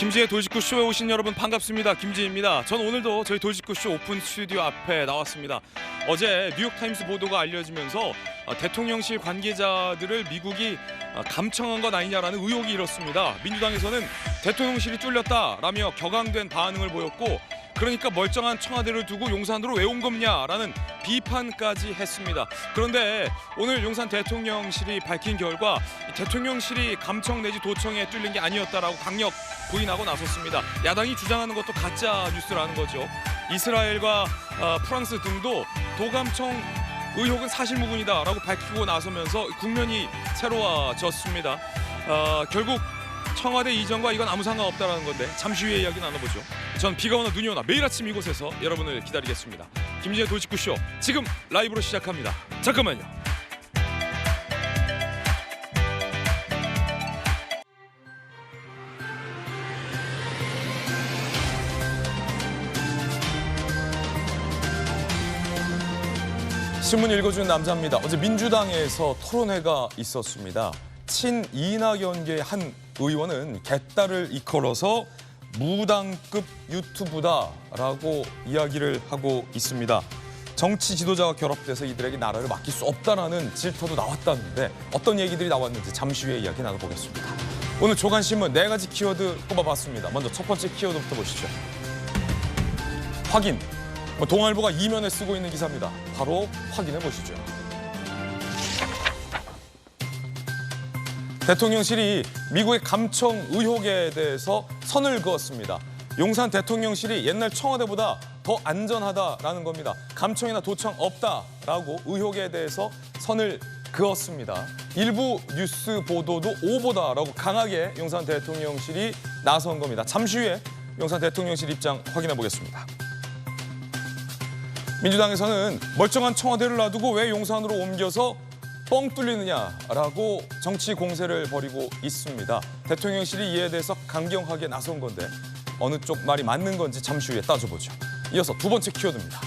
김지의 돌직구쇼에 오신 여러분 반갑습니다. 김지입니다. 전 오늘도 저희 돌직구쇼 오픈 스튜디오 앞에 나왔습니다. 어제 뉴욕타임스 보도가 알려지면서 대통령실 관계자들을 미국이 감청한 것 아니냐라는 의혹이 일었습니다. 민주당에서는 대통령실이 뚫렸다라며 격앙된 반응을 보였고, 그러니까 멀쩡한 청와대를 두고 용산으로 왜 온 겁냐라는 비판까지 했습니다. 그런데 오늘 용산 대통령실이 밝힌 결과 대통령실이 감청 내지 도청에 뚫린 게 아니었다라고 강력 부인하고 나섰습니다. 야당이 주장하는 것도 가짜 뉴스라는 거죠. 이스라엘과 프랑스 등도 도감청 의혹은 사실무근이다라고 밝히고 나서면서 국면이 새로워졌습니다. 결국 청와대 이전과 이건 아무 상관없다라는 건데 잠시 후에 이야기 나눠보죠. 전 비가 오나 눈이 오나 매일 아침 이곳에서 여러분을 기다리겠습니다. 김지의 돌직구쇼 지금 라이브로 시작합니다. 잠깐만요. 신문 읽어주는 남자입니다. 어제 민주당에서 토론회가 있었습니다. 친이낙연계의 한 의원은 개딸을 이끌어서 무당급 유튜브다라고 이야기를 하고 있습니다. 정치 지도자가 결합돼서 이들에게 나라를 맡길 수 없다라는 질타도 나왔다는데 어떤 얘기들이 나왔는지 잠시 후에 이야기 나눠보겠습니다. 오늘 조간신문 4가지 키워드 꼽아봤습니다. 먼저 첫 번째 키워드부터 보시죠. 확인. 동아일보가 이면에 쓰고 있는 기사입니다. 바로 확인해 보시죠. 대통령실이 미국의 감청 의혹에 대해서 선을 그었습니다. 용산 대통령실이 옛날 청와대보다 더 안전하다라는 겁니다. 감청이나 도청 없다라고 의혹에 대해서 선을 그었습니다. 일부 뉴스 보도도 오보다라고 강하게 용산 대통령실이 나선 겁니다. 잠시 후에 용산 대통령실 입장 확인해 보겠습니다. 민주당에서는 멀쩡한 청와대를 놔두고 왜 용산으로 옮겨서 뻥 뚫리느냐라고 정치 공세를 벌이고 있습니다. 대통령실이 이에 대해서 강경하게 나선 건데 어느 쪽 말이 맞는 건지 잠시 후에 따져보죠. 이어서 두 번째 키워드입니다.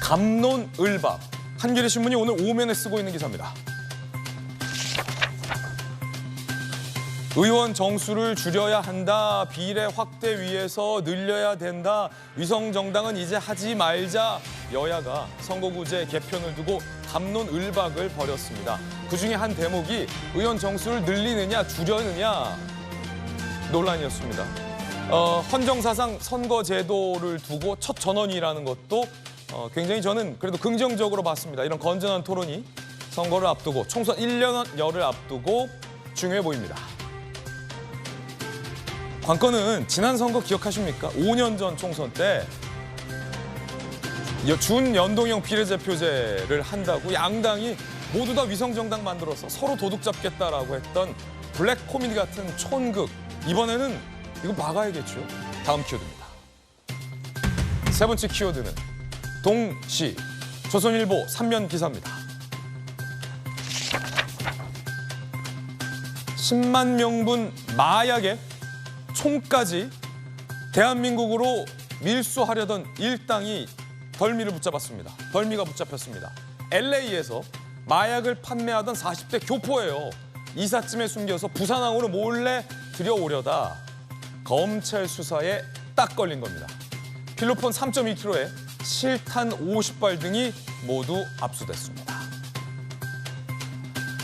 갑론을박. 한겨레신문이 오늘 오면에 쓰고 있는 기사입니다. 의원 정수를 줄여야 한다. 비례 확대 위해서 늘려야 된다. 위성정당은 이제 하지 말자. 여야가 선거구제 개편을 두고 갑론을박을 벌였습니다. 그중에 한 대목이 의원 정수를 늘리느냐 줄여느냐 논란이었습니다. 헌정사상 선거제도를 두고 첫 전원이라는 것도 굉장히 저는 그래도 긍정적으로 봤습니다. 이런 건전한 토론이 선거를 앞두고 총선 1년여를 앞두고 중요해 보입니다. 관건은 지난 선거 기억하십니까? 5년 전 총선 때 준연동형 비례대표제를 한다고 양당이 모두 다 위성정당 만들어서 서로 도둑 잡겠다라고 했던 블랙 코미디 같은 촌극. 이번에는 이거 막아야겠죠. 다음 키워드입니다. 세 번째 키워드는 동시. 조선일보 3면 기사입니다. 10만 명분 마약에 총까지 대한민국으로 밀수하려던 일당이 덜미를 붙잡았습니다. 덜미가 붙잡혔습니다. LA에서 마약을 판매하던 40대 교포예요. 이삿짐에 숨겨서 부산항으로 몰래 들여오려다 검찰 수사에 딱 걸린 겁니다. 필로폰 3.2kg에 실탄 50발 등이 모두 압수됐습니다.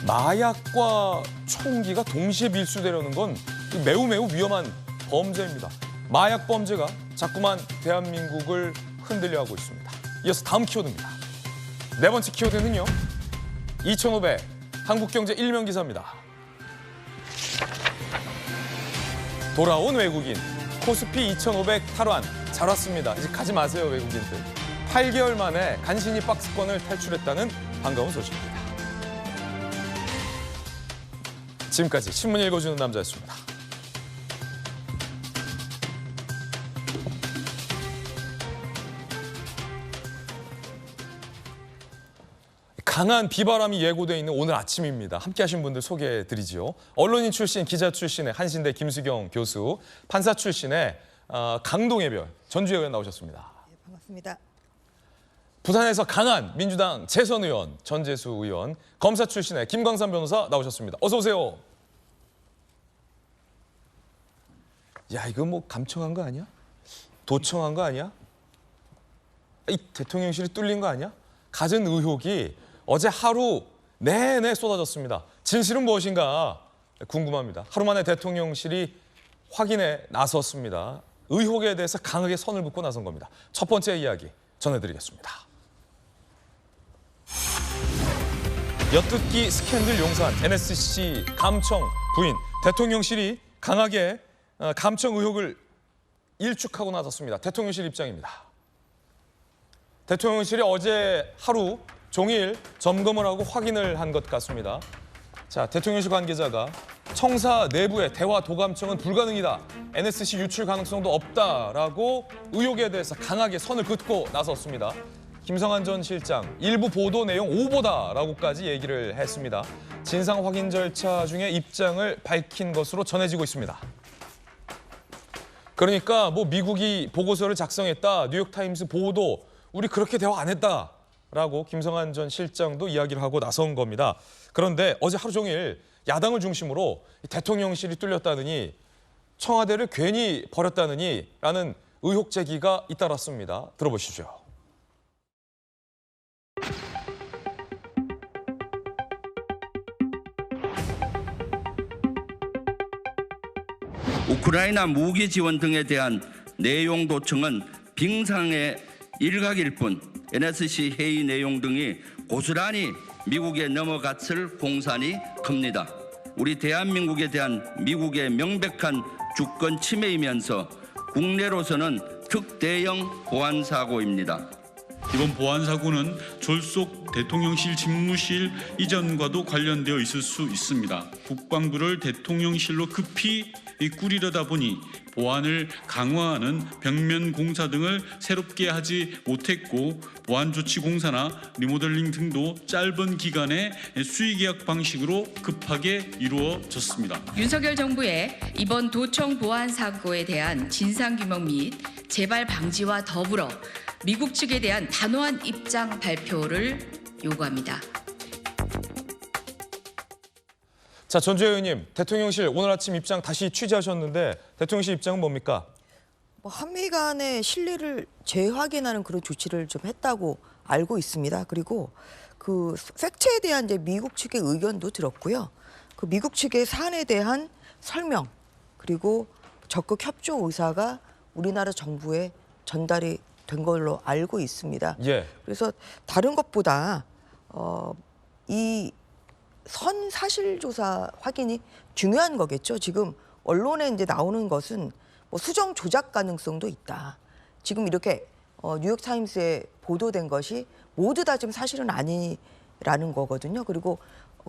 마약과 총기가 동시에 밀수되려는 건 매우 위험한 범죄입니다. 마약 범죄가 자꾸만 대한민국을 흔들려 하고 있습니다. 이어서 다음 키워드입니다. 네 번째 키워드는요. 2500 한국경제 1면 기사입니다. 돌아온 외국인. 코스피 2500 탈환. 잘 왔습니다. 이제 가지 마세요, 외국인들. 8개월 만에 간신히 박스권을 탈출했다는 반가운 소식입니다. 지금까지 신문 읽어주는 남자였습니다. 강한 비바람이 예고돼 있는 오늘 아침입니다. 함께하신 분들 소개해드리죠. 언론인 출신, 기자 출신의 한신대 김수경 교수, 판사 출신의 강동의 별 전주혜 의원 나오셨습니다. 네, 반갑습니다. 부산에서 강한 민주당 재선 의원 전재수 의원, 검사 출신의 김광삼 변호사 나오셨습니다. 어서 오세요. 야, 이거 뭐 감청한 거 아니야? 도청한 거 아니야? 이 대통령실이 뚫린 거 아니야? 갖은 의혹이 어제 하루 내내 쏟아졌습니다. 진실은 무엇인가 궁금합니다. 하루 만에 대통령실이 확인에 나섰습니다. 의혹에 대해서 강하게 선을 긋고 나선 겁니다. 첫 번째 이야기 전해드리겠습니다. 엿듣기 스캔들 용산 NSC 감청 부인 대통령실이 강하게 감청 의혹을 일축하고 나섰습니다. 대통령실 입장입니다. 대통령실이 어제 하루 종일 점검을 하고 확인을 한 것 같습니다. 자, 대통령실 관계자가 청사 내부의 대화 도감청은 불가능이다. NSC 유출 가능성도 없다라고 의혹에 대해서 강하게 선을 긋고 나섰습니다. 김성한 전 실장 일부 보도 내용 오보다라고까지 얘기를 했습니다. 진상 확인 절차 중에 입장을 밝힌 것으로 전해지고 있습니다. 그러니까 뭐 미국이 보고서를 작성했다, 뉴욕타임스 보도, 우리 그렇게 대화 안 했다라고 김성한 전 실장도 이야기를 하고 나선 겁니다. 그런데 어제 하루 종일 야당을 중심으로 대통령실이 뚫렸다느니 청와대를 괜히 버렸다느니 라는 의혹 제기가 잇따랐습니다. 들어보시죠. 우크라이나 무기 지원 등에 대한 내용 도청은 빙상의 일각일 뿐 NSC 회의 내용 등이 고스란히 미국에 넘어갔을 공산이 큽니다. 우리 대한민국에 대한 미국의 명백한 주권 침해이면서 국내로서는 특대형 보안 사고입니다. 이번 보안 사고는 졸속 대통령실 집무실 이전과도 관련되어 있을 수 있습니다. 국방부를 대통령실로 급히 꾸리려다 보니 보안을 강화하는 벽면 공사 등을 새롭게 하지 못했고 보안 조치 공사나 리모델링 등도 짧은 기간에 수의계약 방식으로 급하게 이루어졌습니다. 윤석열 정부의 이번 도청 보안 사고에 대한 진상규명 및 재발 방지와 더불어 미국 측에 대한 단호한 입장 발표를 요구합니다. 자, 전주혜 의원님, 대통령실 오늘 아침 입장 다시 취재하셨는데 대통령실 입장은 뭡니까? 한미 간의 신뢰를 재확인하는 그런 조치를 좀 했다고 알고 있습니다. 그리고 그 팩트에 대한 이제 미국 측의 의견도 들었고요. 그 미국 측의 사안에 대한 설명 그리고 적극 협조 의사가 우리나라 정부에 전달이 된 걸로 알고 있습니다. 예. 그래서 다른 것보다 이 선 사실 조사 확인이 중요한 거겠죠. 지금 언론에 이제 나오는 것은 뭐 수정 조작 가능성도 있다. 지금 이렇게 뉴욕타임스에 보도된 것이 모두 다 지금 사실은 아니라는 거거든요. 그리고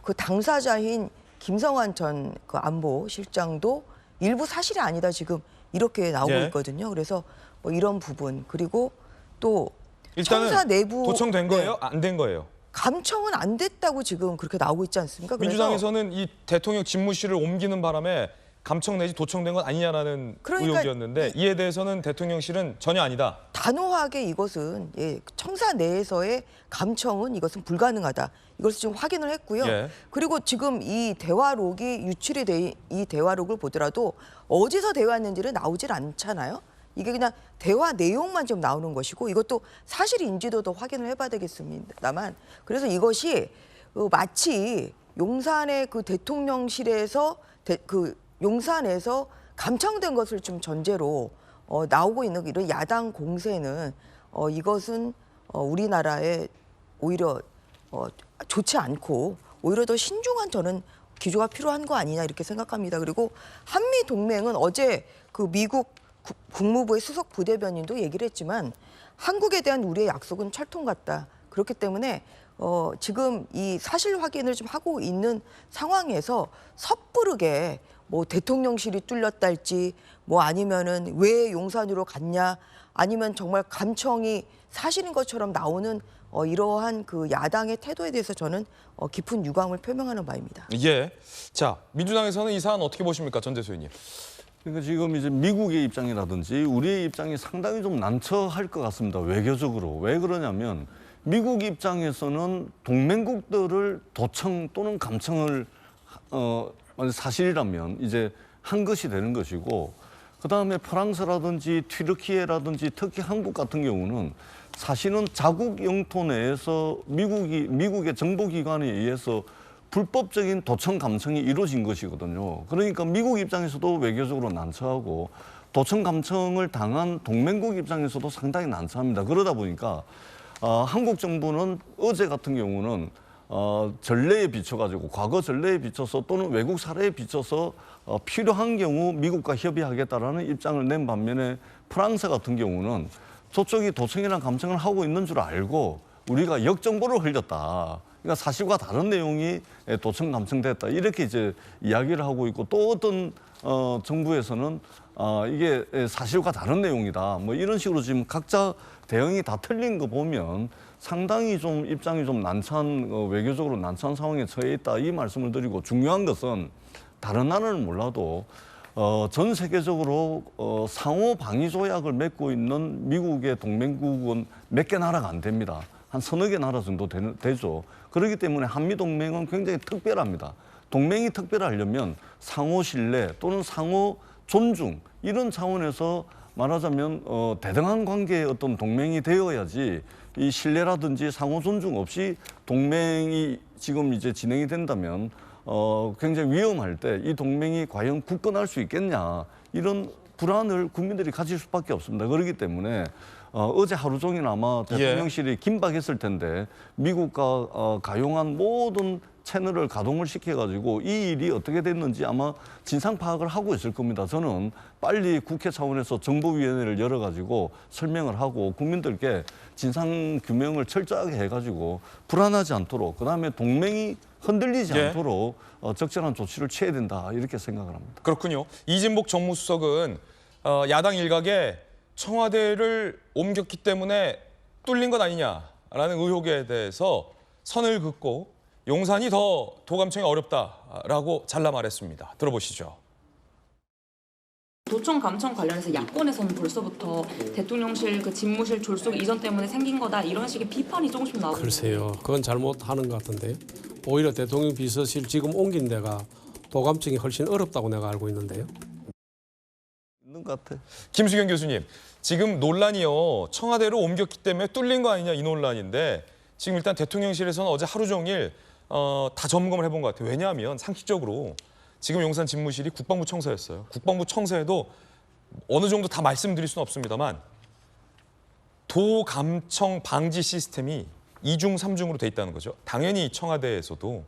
그 당사자인 김성환 전 그 안보실장도 일부 사실이 아니다 지금 이렇게 나오고 예. 있거든요. 그래서 뭐 이런 부분 그리고 또 일단은 청사 내부 도청된 거예요? 네. 안 된 거예요? 감청은 안 됐다고 지금 그렇게 나오고 있지 않습니까? 그래서 민주당에서는 이 대통령 집무실을 옮기는 바람에 감청 내지 도청된 건 아니냐라는 그러니까 의혹이었는데 이에 대해서는 대통령실은 전혀 아니다. 단호하게 이것은 청사 내에서의 감청은 이것은 불가능하다. 이것을 지금 확인을 했고요. 예. 그리고 지금 이 대화록이 유출이 돼 이 대화록을 보더라도 어디서 대화했는지를 나오질 않잖아요. 이게 그냥 대화 내용만 좀 나오는 것이고 이것도 사실인지도 더 확인을 해봐야 되겠습니다만 그래서 이것이 마치 용산의 그 대통령실에서 그 용산에서 감청된 것을 좀 전제로 나오고 있는 이런 야당 공세는 이것은 우리나라에 오히려 좋지 않고 오히려 더 신중한 저는 기조가 필요한 거 아니냐 이렇게 생각합니다. 그리고 한미 동맹은 어제 그 미국 국무부의 수석 부대변인도 얘기를 했지만 한국에 대한 우리의 약속은 철통 같다. 그렇기 때문에 지금 이 사실 확인을 좀 하고 있는 상황에서 섣부르게 뭐 대통령실이 뚫렸달지 뭐 아니면은 왜 용산으로 갔냐 아니면 정말 감청이 사실인 것처럼 나오는 이러한 그 야당의 태도에 대해서 저는 깊은 유감을 표명하는 바입니다. 예. 자, 민주당에서는 이 사안 어떻게 보십니까, 전재수 의원님? 그러니까 지금 이제 미국의 입장이라든지 우리의 입장이 상당히 좀 난처할 것 같습니다. 외교적으로. 왜 그러냐면 미국 입장에서는 동맹국들을 도청 또는 감청을 사실이라면 이제 한 것이 되는 것이고 그다음에 프랑스라든지 튀르키예라든지 특히 한국 같은 경우는 사실은 자국 영토 내에서 미국의 정보기관에 의해서 불법적인 도청 감청이 이루어진 것이거든요. 그러니까 미국 입장에서도 외교적으로 난처하고 도청 감청을 당한 동맹국 입장에서도 상당히 난처합니다. 그러다 보니까 한국 정부는 어제 같은 경우는 전례에 비춰가지고 과거 전례에 비춰서 또는 외국 사례에 비춰서 필요한 경우 미국과 협의하겠다라는 입장을 낸 반면에 프랑스 같은 경우는 저쪽이 도청이나 감청을 하고 있는 줄 알고 우리가 역정보를 흘렸다. 그러니까 사실과 다른 내용이 도청 감청됐다. 이렇게 이제 이야기를 하고 있고 또 어떤 정부에서는 이게 사실과 다른 내용이다. 뭐 이런 식으로 지금 각자 대응이 다 틀린 거 보면 상당히 좀 입장이 좀 난처한 외교적으로 난처한 상황에 처해 있다. 이 말씀을 드리고 중요한 것은 다른 나라는 몰라도 전 세계적으로 상호 방위 조약을 맺고 있는 미국의 동맹국은 몇 개 나라가 안 됩니다. 한 서너 개 나라 정도 되죠. 그렇기 때문에 한미 동맹은 굉장히 특별합니다. 동맹이 특별하려면 상호 신뢰 또는 상호 존중 이런 차원에서 말하자면 대등한 관계의 어떤 동맹이 되어야지 이 신뢰라든지 상호 존중 없이 동맹이 지금 이제 진행이 된다면 굉장히 위험할 때 이 동맹이 과연 굳건할 수 있겠냐 이런 불안을 국민들이 가질 수밖에 없습니다. 그렇기 때문에 어제 하루 종일 아마 대통령실이 긴박했을 텐데 미국과 가용한 모든 채널을 가동을 시켜가지고 이 일이 어떻게 됐는지 아마 진상 파악을 하고 있을 겁니다. 저는 빨리 국회 차원에서 정보위원회를 열어가지고 설명을 하고 국민들께 진상 규명을 철저하게 해가지고 불안하지 않도록 그다음에 동맹이 흔들리지 않도록 적절한 조치를 취해야 된다 이렇게 생각을 합니다. 그렇군요. 이진복 정무수석은 야당 일각에 청와대를 옮겼기 때문에 뚫린 것 아니냐라는 의혹에 대해서 선을 긋고 용산이 더 도감청이 어렵다라고 잘라 말했습니다. 들어보시죠. 도청 감청 관련해서 야권에서는 벌써부터 대통령실 그 집무실 졸속 이전 때문에 생긴 거다 이런 식의 비판이 조금씩 나오고 글쎄요. 그건 잘못하는 것 같은데요. 오히려 대통령 비서실 지금 옮긴 데가 도감청이 훨씬 어렵다고 내가 알고 있는데요. 있는 것 같아. 김수경 교수님, 지금 논란이요. 청와대로 옮겼기 때문에 뚫린 거 아니냐 이 논란인데 지금 일단 대통령실에서는 어제 하루 종일 다 점검을 해본 것 같아요. 왜냐하면 상식적으로 지금 용산 집무실이 국방부 청사였어요. 국방부 청사에도 어느 정도 다 말씀드릴 수는 없습니다만 도감청 방지 시스템이 2중, 3중으로 돼 있다는 거죠. 당연히 청와대에서도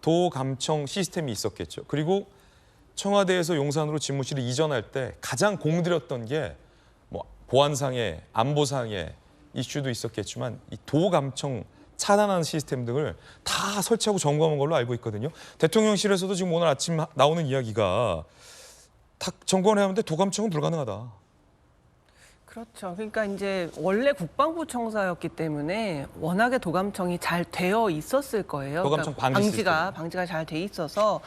도감청 시스템이 있었겠죠. 그리고 청와대에서 용산으로 집무실을 이전할 때 가장 공들였던 게 뭐 보안상의 안보상의 이슈도 있었겠지만 이 도감청 차단하는 시스템 등을 다 설치하고 점검한 걸로 알고 있거든요. 대통령실에서도 지금 오늘 아침 나오는 이야기가 다 점검을 해야 하는데 도감청은 불가능하다. 그렇죠. 그러니까 이제 원래 국방부 청사였기 때문에 워낙에 도감청이 잘 되어 있었을 거예요. 도감청 그러니까 방지가 잘 돼 있어서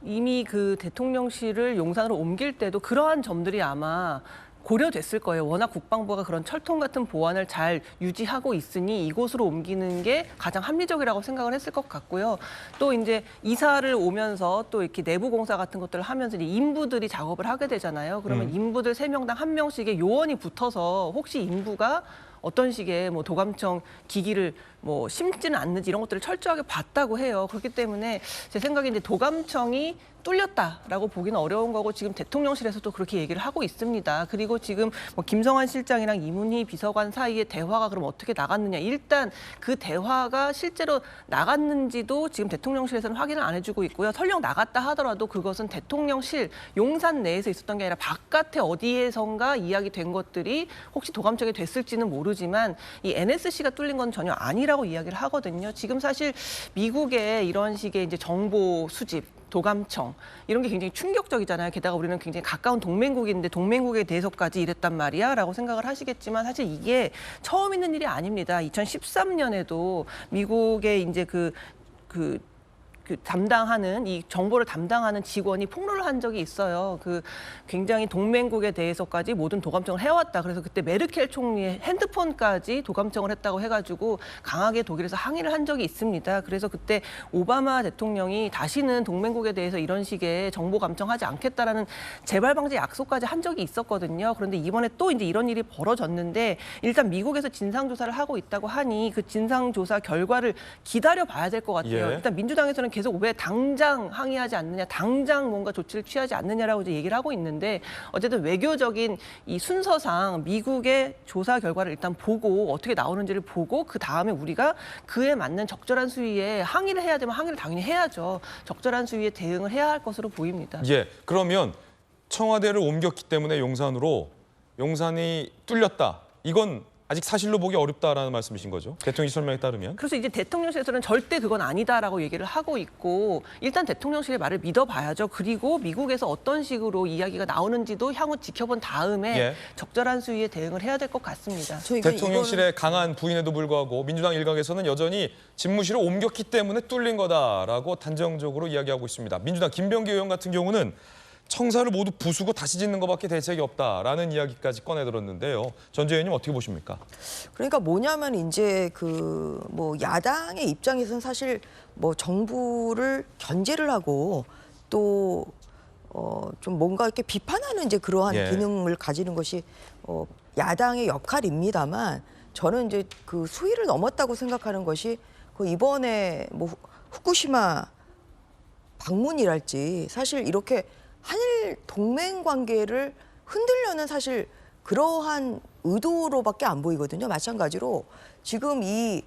이미 그 대통령실을 용산으로 옮길 때도 그러한 점들이 아마 고려됐을 거예요. 워낙 국방부가 그런 철통 같은 보안을 잘 유지하고 있으니 이곳으로 옮기는 게 가장 합리적이라고 생각을 했을 것 같고요. 또 이제 이사를 오면서 또 이렇게 내부 공사 같은 것들을 하면서 이제 인부들이 작업을 하게 되잖아요. 그러면 인부들 3명당 1명씩의 요원이 붙어서 혹시 인부가 어떤 식의 뭐 도감청 기기를 뭐 심지는 않는지 이런 것들을 철저하게 봤다고 해요. 그렇기 때문에 제 생각에 이제 도감청이 뚫렸다라고 보기는 어려운 거고 지금 대통령실에서도 그렇게 얘기를 하고 있습니다. 그리고 지금 뭐 김성환 실장이랑 이문희 비서관 사이의 대화가 그럼 어떻게 나갔느냐. 일단 그 대화가 실제로 나갔는지도 지금 대통령실에서는 확인을 안 해주고 있고요. 설령 나갔다 하더라도 그것은 대통령실 용산 내에서 있었던 게 아니라 바깥에 어디에선가 이야기된 것들이 혹시 도감청이 됐을지는 모르지만 이 NSC가 뚫린 건 전혀 아니라고 이야기를 하거든요. 지금 사실 미국의 이런 식의 이제 정보 수집 도감청 이런 게 굉장히 충격적이잖아요. 게다가 우리는 굉장히 가까운 동맹국인데 동맹국에 대해서까지 이랬단 말이야 라고 생각을 하시겠지만 사실 이게 처음 있는 일이 아닙니다. 2013년에도 미국의 이제 그 그 담당하는 이 정보를 담당하는 직원이 폭로를 한 적이 있어요. 그 굉장히 동맹국에 대해서까지 모든 도감청을 해왔다. 그래서 그때 메르켈 총리의 핸드폰까지 도감청을 했다고 해가지고 강하게 독일에서 항의를 한 적이 있습니다. 그래서 그때 오바마 대통령이 다시는 동맹국에 대해서 이런 식의 정보 감청하지 않겠다라는 재발 방지 약속까지 한 적이 있었거든요. 그런데 이번에 또 이제 이런 일이 벌어졌는데 일단 미국에서 진상 조사를 하고 있다고 하니 그 진상 조사 결과를 기다려 봐야 될 것 같아요. 예. 일단 민주당에서는 계속 왜 당장 항의하지 않느냐, 당장 뭔가 조치를 취하지 않느냐라고 이제 얘기를 하고 있는데 어쨌든 외교적인 이 순서상 미국의 조사 결과를 일단 보고 어떻게 나오는지를 보고 그 다음에 우리가 그에 맞는 적절한 수위에 항의를 해야 되면 항의를 당연히 해야죠. 적절한 수위에 대응을 해야 할 것으로 보입니다. 예, 그러면 청와대를 옮겼기 때문에 용산이 뚫렸다. 이건 아직 사실로 보기 어렵다라는 말씀이신 거죠? 대통령 설명에 따르면. 그래서 이제 대통령실에서는 절대 그건 아니다라고 얘기를 하고 있고 일단 대통령실의 말을 믿어봐야죠. 그리고 미국에서 어떤 식으로 이야기가 나오는지도 향후 지켜본 다음에 예. 적절한 수위에 대응을 해야 될 것 같습니다. 대통령실의 강한 부인에도 불구하고 민주당 일각에서는 여전히 집무실을 옮겼기 때문에 뚫린 거다라고 단정적으로 이야기하고 있습니다. 민주당 김병기 의원 같은 경우는 청사를 모두 부수고 다시 짓는 것밖에 대책이 없다라는 이야기까지 꺼내들었는데요. 전재 의원님 어떻게 보십니까? 그러니까 뭐냐면 이제 그 뭐 야당의 입장에서는 사실 뭐 정부를 견제를 하고 또 좀 뭔가 이렇게 비판하는 이제 그러한 예. 기능을 가지는 것이 야당의 역할입니다만 저는 이제 그 수위를 넘었다고 생각하는 것이 그 이번에 뭐 후쿠시마 방문이랄지 사실 이렇게 한일 동맹 관계를 흔들려는 사실 그러한 의도로밖에 안 보이거든요. 마찬가지로 지금 이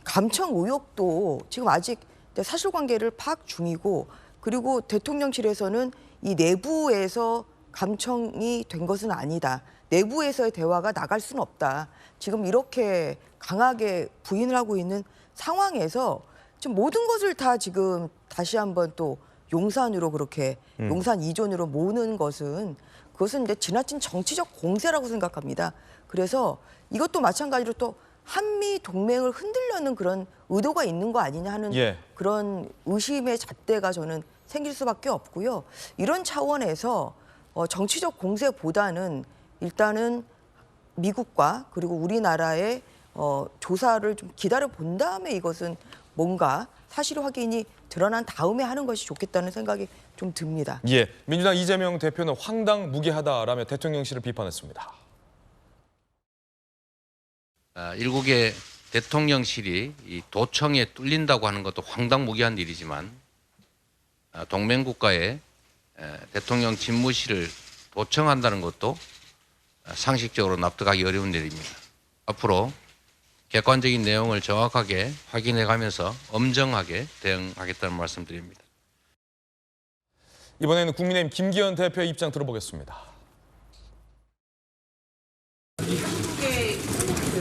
감청 의혹도 지금 아직 사실관계를 파악 중이고 그리고 대통령실에서는 이 내부에서 감청이 된 것은 아니다. 내부에서의 대화가 나갈 수는 없다. 지금 이렇게 강하게 부인을 하고 있는 상황에서 지금 모든 것을 다 지금 다시 한번 또 용산으로 그렇게 용산 이전으로 모으는 것은 그것은 이제 지나친 정치적 공세라고 생각합니다. 그래서 이것도 마찬가지로 또 한미 동맹을 흔들려는 그런 의도가 있는 거 아니냐 하는 예. 그런 의심의 잣대가 저는 생길 수밖에 없고요. 이런 차원에서 정치적 공세보다는 일단은 미국과 그리고 우리나라의 조사를 좀 기다려 본 다음에 이것은 뭔가 사실 확인이 드러난 다음에 하는 것이 좋겠다는 생각이 좀 듭니다. 예, 민주당 이재명 대표는 황당무계하다라며 대통령실을 비판했습니다. 일국의 대통령실이 이 도청에 뚫린다고 하는 것도 황당무계한 일이지만 동맹국가의 대통령 집무실을 도청한다는 것도 상식적으로 납득하기 어려운 일입니다. 앞으로 객관적인 내용을 정확하게 확인해가면서 엄정하게 대응하겠다는 말씀드립니다. 이번에는 국민의힘 김기현 대표의 입장 들어보겠습니다. 한국의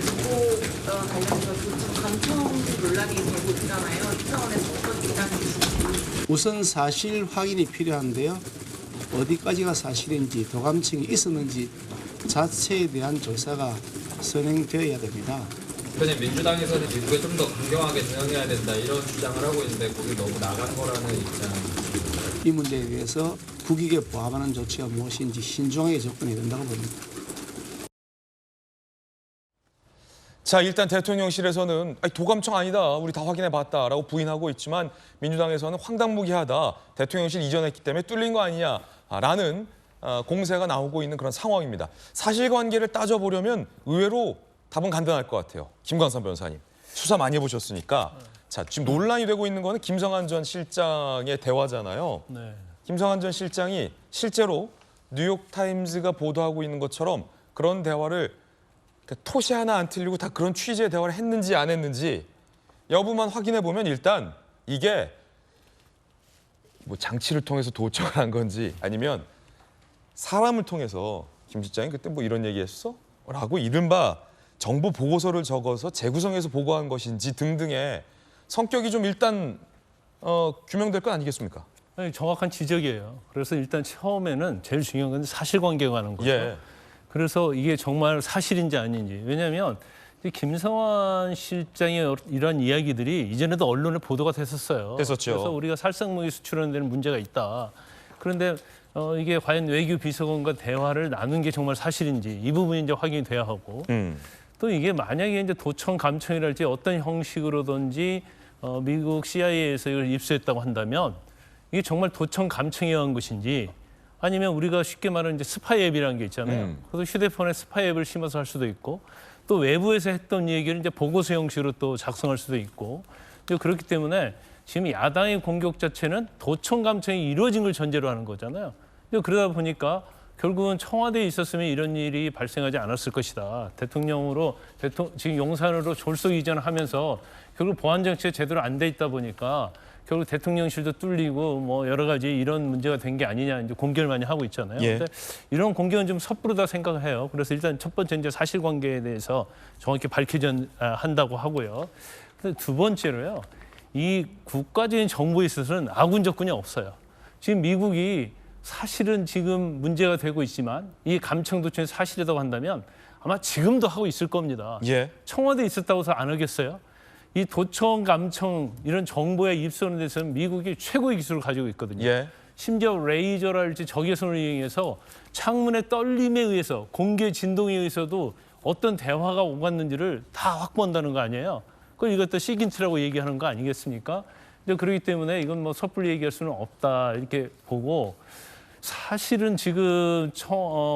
정보 관련해서 도청 감청 논란이 되고 있잖아요. 이 차원에서 어떤 입장이신지. 우선 사실 확인이 필요한데요. 어디까지가 사실인지 도감청이 있었는지 자체에 대한 조사가 선행되어야 됩니다. 대표님, 민주당에서는 미국에 좀 더 강경하게 대응해야 된다 이런 주장을 하고 있는데 거기 너무 나간 거라는 입장. 이 문제에 대해서 국익에 부합하는 조치가 무엇인지 신중하게 접근해야 된다고 봅니다. 자, 일단 대통령실에서는 도감청 아니다, 우리 다 확인해봤다라고 부인하고 있지만 민주당에서는 황당무계하다, 대통령실 이전했기 때문에 뚫린 거 아니냐라는 공세가 나오고 있는 그런 상황입니다. 사실관계를 따져보려면 의외로 답은 간단할 것 같아요. 김광선 변호사님, 수사 많이 해보셨으니까. 자, 지금 논란이 되고 있는 거는 김성한 전 실장의 대화잖아요. 네. 김성한 전 실장이 실제로 뉴욕타임즈가 보도하고 있는 것처럼 그런 대화를 토시 하나 안 틀리고 다 그런 취지의 대화를 했는지 안 했는지 여부만 확인해 보면 일단 이게 뭐 장치를 통해서 도청을 한 건지 아니면 사람을 통해서 김 실장이 그때 뭐 이런 얘기했어? 라고 이른바 정보 보고서를 적어서 재구성해서 보고한 것인지 등등의 성격이 좀 일단 규명될 건 아니겠습니까? 아니, 정확한 지적이에요. 그래서 일단 처음에는 제일 중요한 건 사실관계가 하는 거죠. 예. 그래서 이게 정말 사실인지 아닌지. 왜냐하면 김성환 실장의 이런 이야기들이 이전에도 언론에 보도가 됐었어요. 됐었죠. 그래서 우리가 살상무기 수출하는 데는 문제가 있다. 그런데 이게 과연 외교 비서관과 대화를 나눈 게 정말 사실인지 이 부분이 이제 확인이 돼야 하고 또 이게 만약에 이제 도청 감청이랄지 어떤 형식으로든지 미국 CIA에서 이걸 입수했다고 한다면 이게 정말 도청 감청에 의한 것인지 아니면 우리가 쉽게 말하는 이제 스파이 앱이라는 게 있잖아요. 그래서 휴대폰에 스파이 앱을 심어서 할 수도 있고 또 외부에서 했던 얘기를 이제 보고서 형식으로 또 작성할 수도 있고 그렇기 때문에 지금 야당의 공격 자체는 도청 감청이 이루어진 걸 전제로 하는 거잖아요. 그러다 보니까 결국은 청와대에 있었으면 이런 일이 발생하지 않았을 것이다. 대통령으로 지금 용산으로 졸속 이전하면서 결국 보안 정책이 제대로 안 돼 있다 보니까 결국 대통령실도 뚫리고 뭐 여러 가지 이런 문제가 된 게 아니냐 이제 공개를 많이 하고 있잖아요. 예. 근데 이런 공개는 좀 섣부르다 생각을 해요. 그래서 일단 첫 번째 이제 사실관계에 대해서 정확히 밝혀야 한다고 하고요. 근데 두 번째로요. 이 국가적인 정보에 있어서는 아군 접근이 없어요. 지금 미국이 사실은 지금 문제가 되고 있지만 이 감청 도청이 사실이라고 한다면 아마 지금도 하고 있을 겁니다. 예. 청와대에 있었다고 해서 안 하겠어요? 이 도청, 감청 이런 정보에 입수하는 데서는 미국이 최고의 기술을 가지고 있거든요. 예. 심지어 레이저랄지 적외선을 이용해서 창문의 떨림에 의해서 공개 진동에 의해서도 어떤 대화가 오갔는지를 다 확보한다는 거 아니에요? 그걸 이것도 시긴트라고 얘기하는 거 아니겠습니까? 그렇기 때문에 이건 뭐 섣불리 얘기할 수는 없다 이렇게 보고 사실은 지금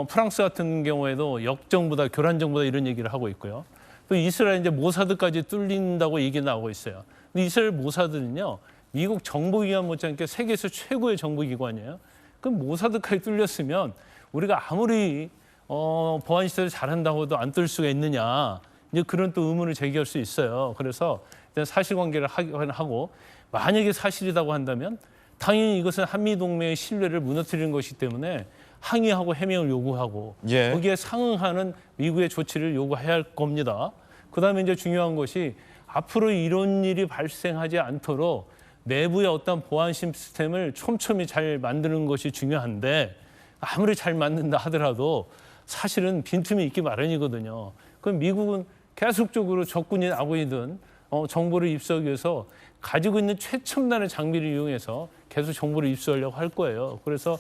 프랑스 같은 경우에도 역정부다, 교란정부다 이런 얘기를 하고 있고요. 또 이스라엘 이제 모사드까지 뚫린다고 얘기 나오고 있어요. 근데 이스라엘 모사드는요, 미국 정보기관 못지않게 세계에서 최고의 정보기관이에요. 그럼 모사드까지 뚫렸으면 우리가 아무리 보안 시설을 잘한다고 해도 안 뚫을 수가 있느냐. 이제 그런 또 의문을 제기할 수 있어요. 그래서 일단 사실관계를 하고 만약에 사실이라고 한다면 당연히 이것은 한미동맹의 신뢰를 무너뜨리는 것이기 때문에 항의하고 해명을 요구하고 예. 거기에 상응하는 미국의 조치를 요구해야 할 겁니다. 그다음에 이제 중요한 것이 앞으로 이런 일이 발생하지 않도록 내부의 어떤 보안 시스템을 촘촘히 잘 만드는 것이 중요한데 아무리 잘 만든다 하더라도 사실은 빈틈이 있기 마련이거든요. 그럼 미국은 계속적으로 적군이 아군이든 정보를 입수하기 위해서 가지고 있는 최첨단의 장비를 이용해서 계속 정보를 입수하려고 할 거예요. 그래서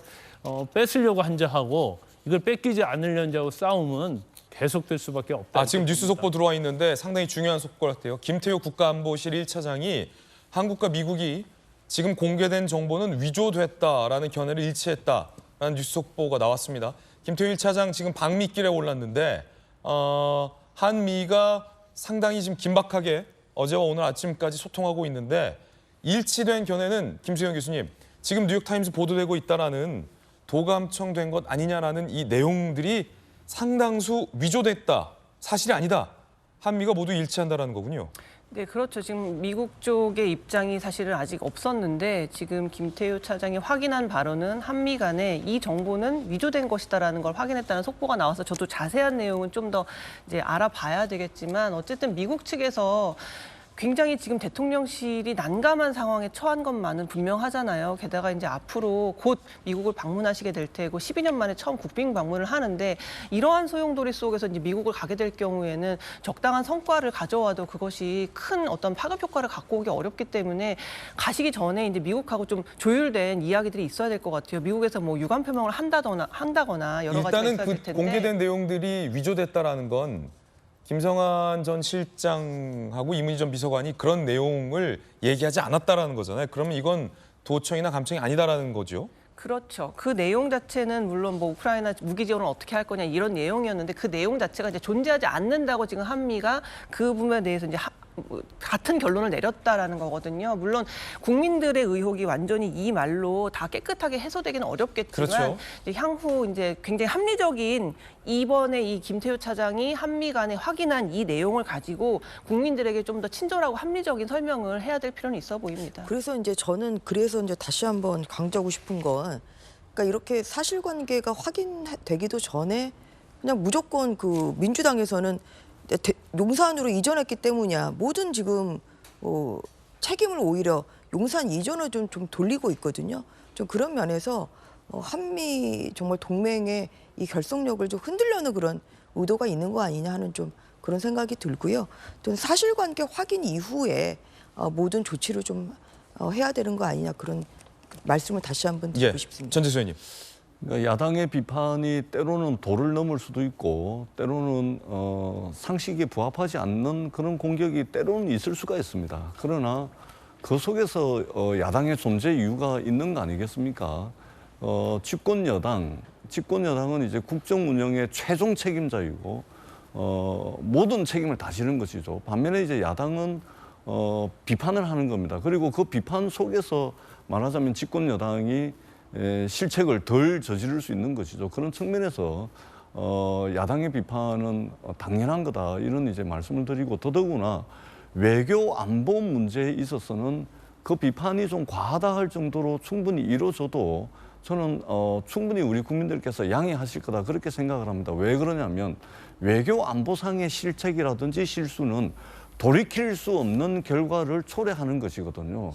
뺏으려고 한자하고 이걸 뺏기지 않으려는 자하고 싸움은 계속될 수밖에 없다. 지금 뉴스 속보 들어와 있는데 상당히 중요한 속보 같아요. 김태효 국가안보실 1차장이 한국과 미국이 지금 공개된 정보는 위조됐다라는 견해를 일치했다라는 뉴스 속보가 나왔습니다. 김태효 1차장 지금 방미길에 올랐는데 한미가 상당히 지금 긴박하게 어제와 오늘 아침까지 소통하고 있는데 일치된 견해는 김수영 교수님, 지금 뉴욕타임스 보도되고 있다라는 도감청된 것 아니냐라는 이 내용들이 상당수 위조됐다, 사실이 아니다. 한미가 모두 일치한다라는 거군요. 네, 그렇죠. 지금 미국 쪽의 입장이 사실은 아직 없었는데 지금 김태효 차장이 확인한 바로는 한미 간에 이 정보는 위조된 것이다라는 걸 확인했다는 속보가 나와서 저도 자세한 내용은 좀 더 이제 알아봐야 되겠지만 어쨌든 미국 측에서 굉장히 지금 대통령실이 난감한 상황에 처한 것만은 분명하잖아요. 게다가 이제 앞으로 곧 미국을 방문하시게 될 테고 12년 만에 처음 국빈 방문을 하는데 이러한 소용돌이 속에서 이제 미국을 가게 될 경우에는 적당한 성과를 가져와도 그것이 큰 어떤 파급 효과를 갖고 오기 어렵기 때문에 가시기 전에 이제 미국하고 좀 조율된 이야기들이 있어야 될 것 같아요. 미국에서 뭐 유감 표명을 한다거나 여러 가지가 일단은 있어야 될 텐데. 공개된 내용들이 위조됐다라는 건 김성환 전 실장하고 이문희 전 비서관이 그런 내용을 얘기하지 않았다라는 거잖아요. 그러면 이건 도청이나 감청이 아니다라는 거죠. 그렇죠. 그 내용 자체는 물론 뭐 우크라이나 무기 지원을 어떻게 할 거냐 이런 내용이었는데 그 내용 자체가 이제 존재하지 않는다고 지금 한미가 그 부분에 대해서 이제 같은 결론을 내렸다라는 거거든요. 물론 국민들의 의혹이 완전히 이 말로 다 깨끗하게 해소되기는 어렵겠지만 그렇죠. 이제 향후 이제 굉장히 합리적인 이번에 이 김태효 차장이 한미 간에 확인한 이 내용을 가지고 국민들에게 좀 더 친절하고 합리적인 설명을 해야 될 필요는 있어 보입니다. 그래서 이제 저는 이제 다시 한번 강조하고 싶은 건 그러니까 이렇게 사실관계가 확인되기도 전에 그냥 무조건 그 민주당에서는 용산으로 이전했기 때문이야. 모든 지금 책임을 오히려 용산 이전을 좀 돌리고 있거든요. 좀 그런 면에서 한미 정말 동맹의 이 결속력을 좀 흔들려는 그런 의도가 있는 거 아니냐 하는 좀 그런 생각이 들고요. 또 사실관계 확인 이후에 모든 조치를 좀 해야 되는 거 아니냐 그런 말씀을 다시 한번 드리고 싶습니다. 전재수 의원님. 그러니까 야당의 비판이 때로는 도를 넘을 수도 있고 때로는 상식에 부합하지 않는 그런 공격이 때로는 있을 수가 있습니다. 그러나 그 속에서 야당의 존재 이유가 있는 거 아니겠습니까? 집권 여당은 이제 국정 운영의 최종 책임자이고 모든 책임을 다 지는 것이죠. 반면에 이제 야당은 비판을 하는 겁니다. 그리고 그 비판 속에서 말하자면 집권 여당이 실책을 덜 저지를 수 있는 것이죠. 그런 측면에서 야당의 비판은 당연한 거다 이런 이제 말씀을 드리고 더더구나 외교 안보 문제에 있어서는 그 비판이 좀 과하다 할 정도로 충분히 이루어져도 저는 충분히 우리 국민들께서 양해하실 거다 그렇게 생각을 합니다. 왜 그러냐면 외교 안보상의 실책이라든지 실수는 돌이킬 수 없는 결과를 초래하는 것이거든요.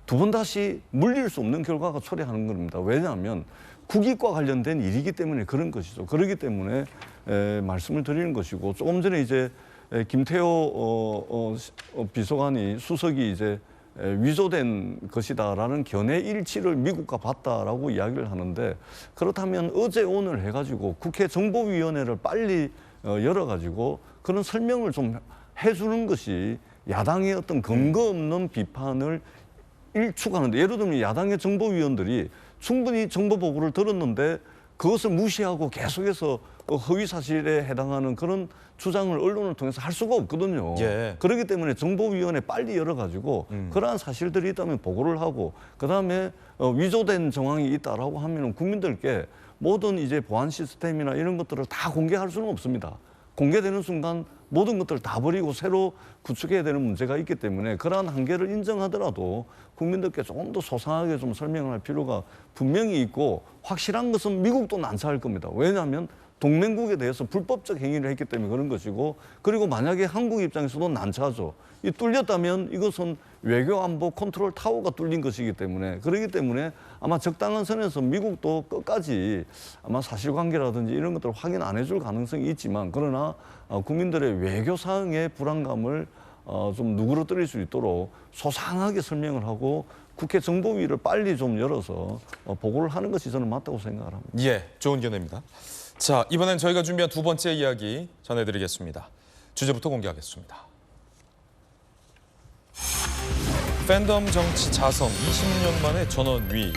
두 번 다시 물릴 수 없는 결과가 초래하는 겁니다. 왜냐하면 국익과 관련된 일이기 때문에 그런 것이죠. 그렇기 때문에 말씀을 드리는 것이고 조금 전에 이제 김태호 비서관이 수석이 이제 위조된 것이다라는 견해 일치를 미국과 봤다라고 이야기를 하는데 그렇다면 어제 오늘 해가지고 국회 정보위원회를 빨리 열어가지고 그런 설명을 좀 해주는 것이 야당의 어떤 근거 없는 비판을 일축하는데 예를 들면 야당의 정보위원들이 충분히 정보 보고를 들었는데 그것을 무시하고 계속해서 허위 사실에 해당하는 그런 주장을 언론을 통해서 할 수가 없거든요. 그렇기 때문에 정보위원회 빨리 열어가지고 그러한 사실들이 있다면 보고를 하고 그다음에 위조된 정황이 있다라고 하면 국민들께 모든 이제 보안 시스템이나 이런 것들을 다 공개할 수는 없습니다. 공개되는 순간 모든 것들을 다 버리고 새로 구축해야 되는 문제가 있기 때문에 그러한 한계를 인정하더라도 국민들께 조금 더 소상하게 좀 설명을 할 필요가 분명히 있고 확실한 것은 미국도 난처할 겁니다. 왜냐하면 동맹국에 대해서 불법적 행위를 했기 때문에 그런 것이고 그리고 만약에 한국 입장에서도 난처하죠. 이 뚫렸다면 이것은 외교 안보 컨트롤 타워가 뚫린 것이기 때문에 그렇기 때문에 아마 적당한 선에서 미국도 끝까지 아마 사실관계라든지 이런 것들을 확인 안 해줄 가능성이 있지만 그러나 국민들의 외교 사항의 불안감을 좀 누그러뜨릴 수 있도록 소상하게 설명을 하고 국회 정보위를 빨리 좀 열어서 보고를 하는 것이 저는 맞다고 생각을 합니다. 예, 좋은 견해입니다. 자, 이번엔 저희가 준비한 두 번째 이야기 전해드리겠습니다. 주제부터 공개하겠습니다. 팬덤 정치 자성 20년 만에 전원위.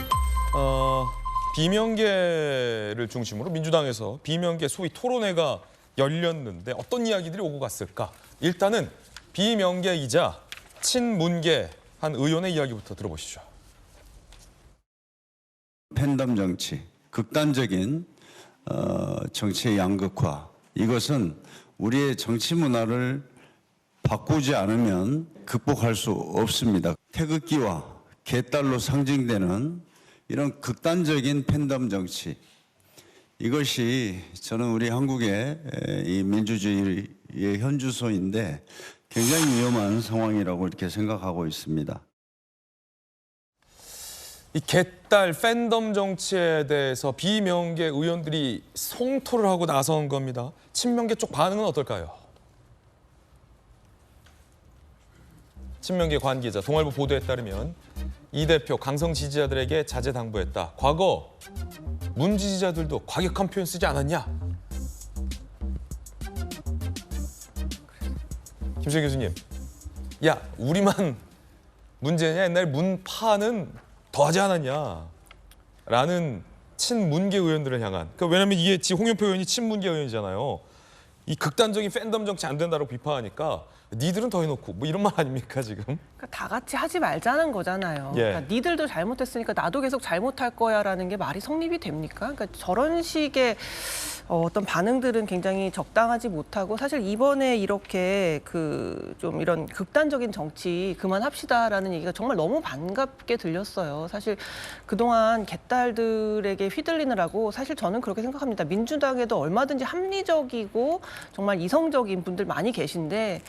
비명계를 중심으로 민주당에서 비명계 소위 토론회가 열렸는데 어떤 이야기들이 오고 갔을까? 일단은 비명계이자 친문계 한 의원의 이야기부터 들어보시죠. 팬덤 정치, 극단적인 정치의 양극화, 이것은 우리의 정치 문화를 바꾸지 않으면 극복할 수 없습니다. 태극기와 개딸로 상징되는 이런 극단적인 팬덤 정치, 이것이 저는 우리 한국의 이 민주주의의 현주소인데 굉장히 위험한 상황이라고 이렇게 생각하고 있습니다. 이 개딸 팬덤 정치에 대해서 비명계 의원들이 성토를 하고 나선 겁니다. 친명계 쪽 반응은 어떨까요? 친명계 관계자 동아일보 보도에 따르면 이 대표 강성 지지자들에게 자제 당부했다. 과거 문 지지자들도 과격한 표현 쓰지 않았냐? 김수현 교수님, 야 우리만 문제냐? 옛날 문파는 더하지 않았냐? 라는 친문계 의원들을 향한. 그러니까 왜냐하면 이게 홍영표 의원이 친문계 의원이잖아요. 이 극단적인 팬덤 정치 안 된다고 비판하니까 니들은 더 해놓고 뭐 이런 말 아닙니까 지금? 그러니까 다 같이 하지 말자는 거잖아요. 예. 그러니까 니들도 잘못했으니까 나도 계속 잘못할 거야라는 게 말이 성립이 됩니까? 그러니까 저런 식의 어떤 반응들은 굉장히 적당하지 못하고 사실 이번에 이렇게 좀 이런 극단적인 정치 그만합시다라는 얘기가 정말 너무 반갑게 들렸어요. 사실 그동안 개딸들에게 휘둘리느라고 사실 저는 그렇게 생각합니다. 민주당에도 얼마든지 합리적이고 정말 이성적인 분들 많이 계신데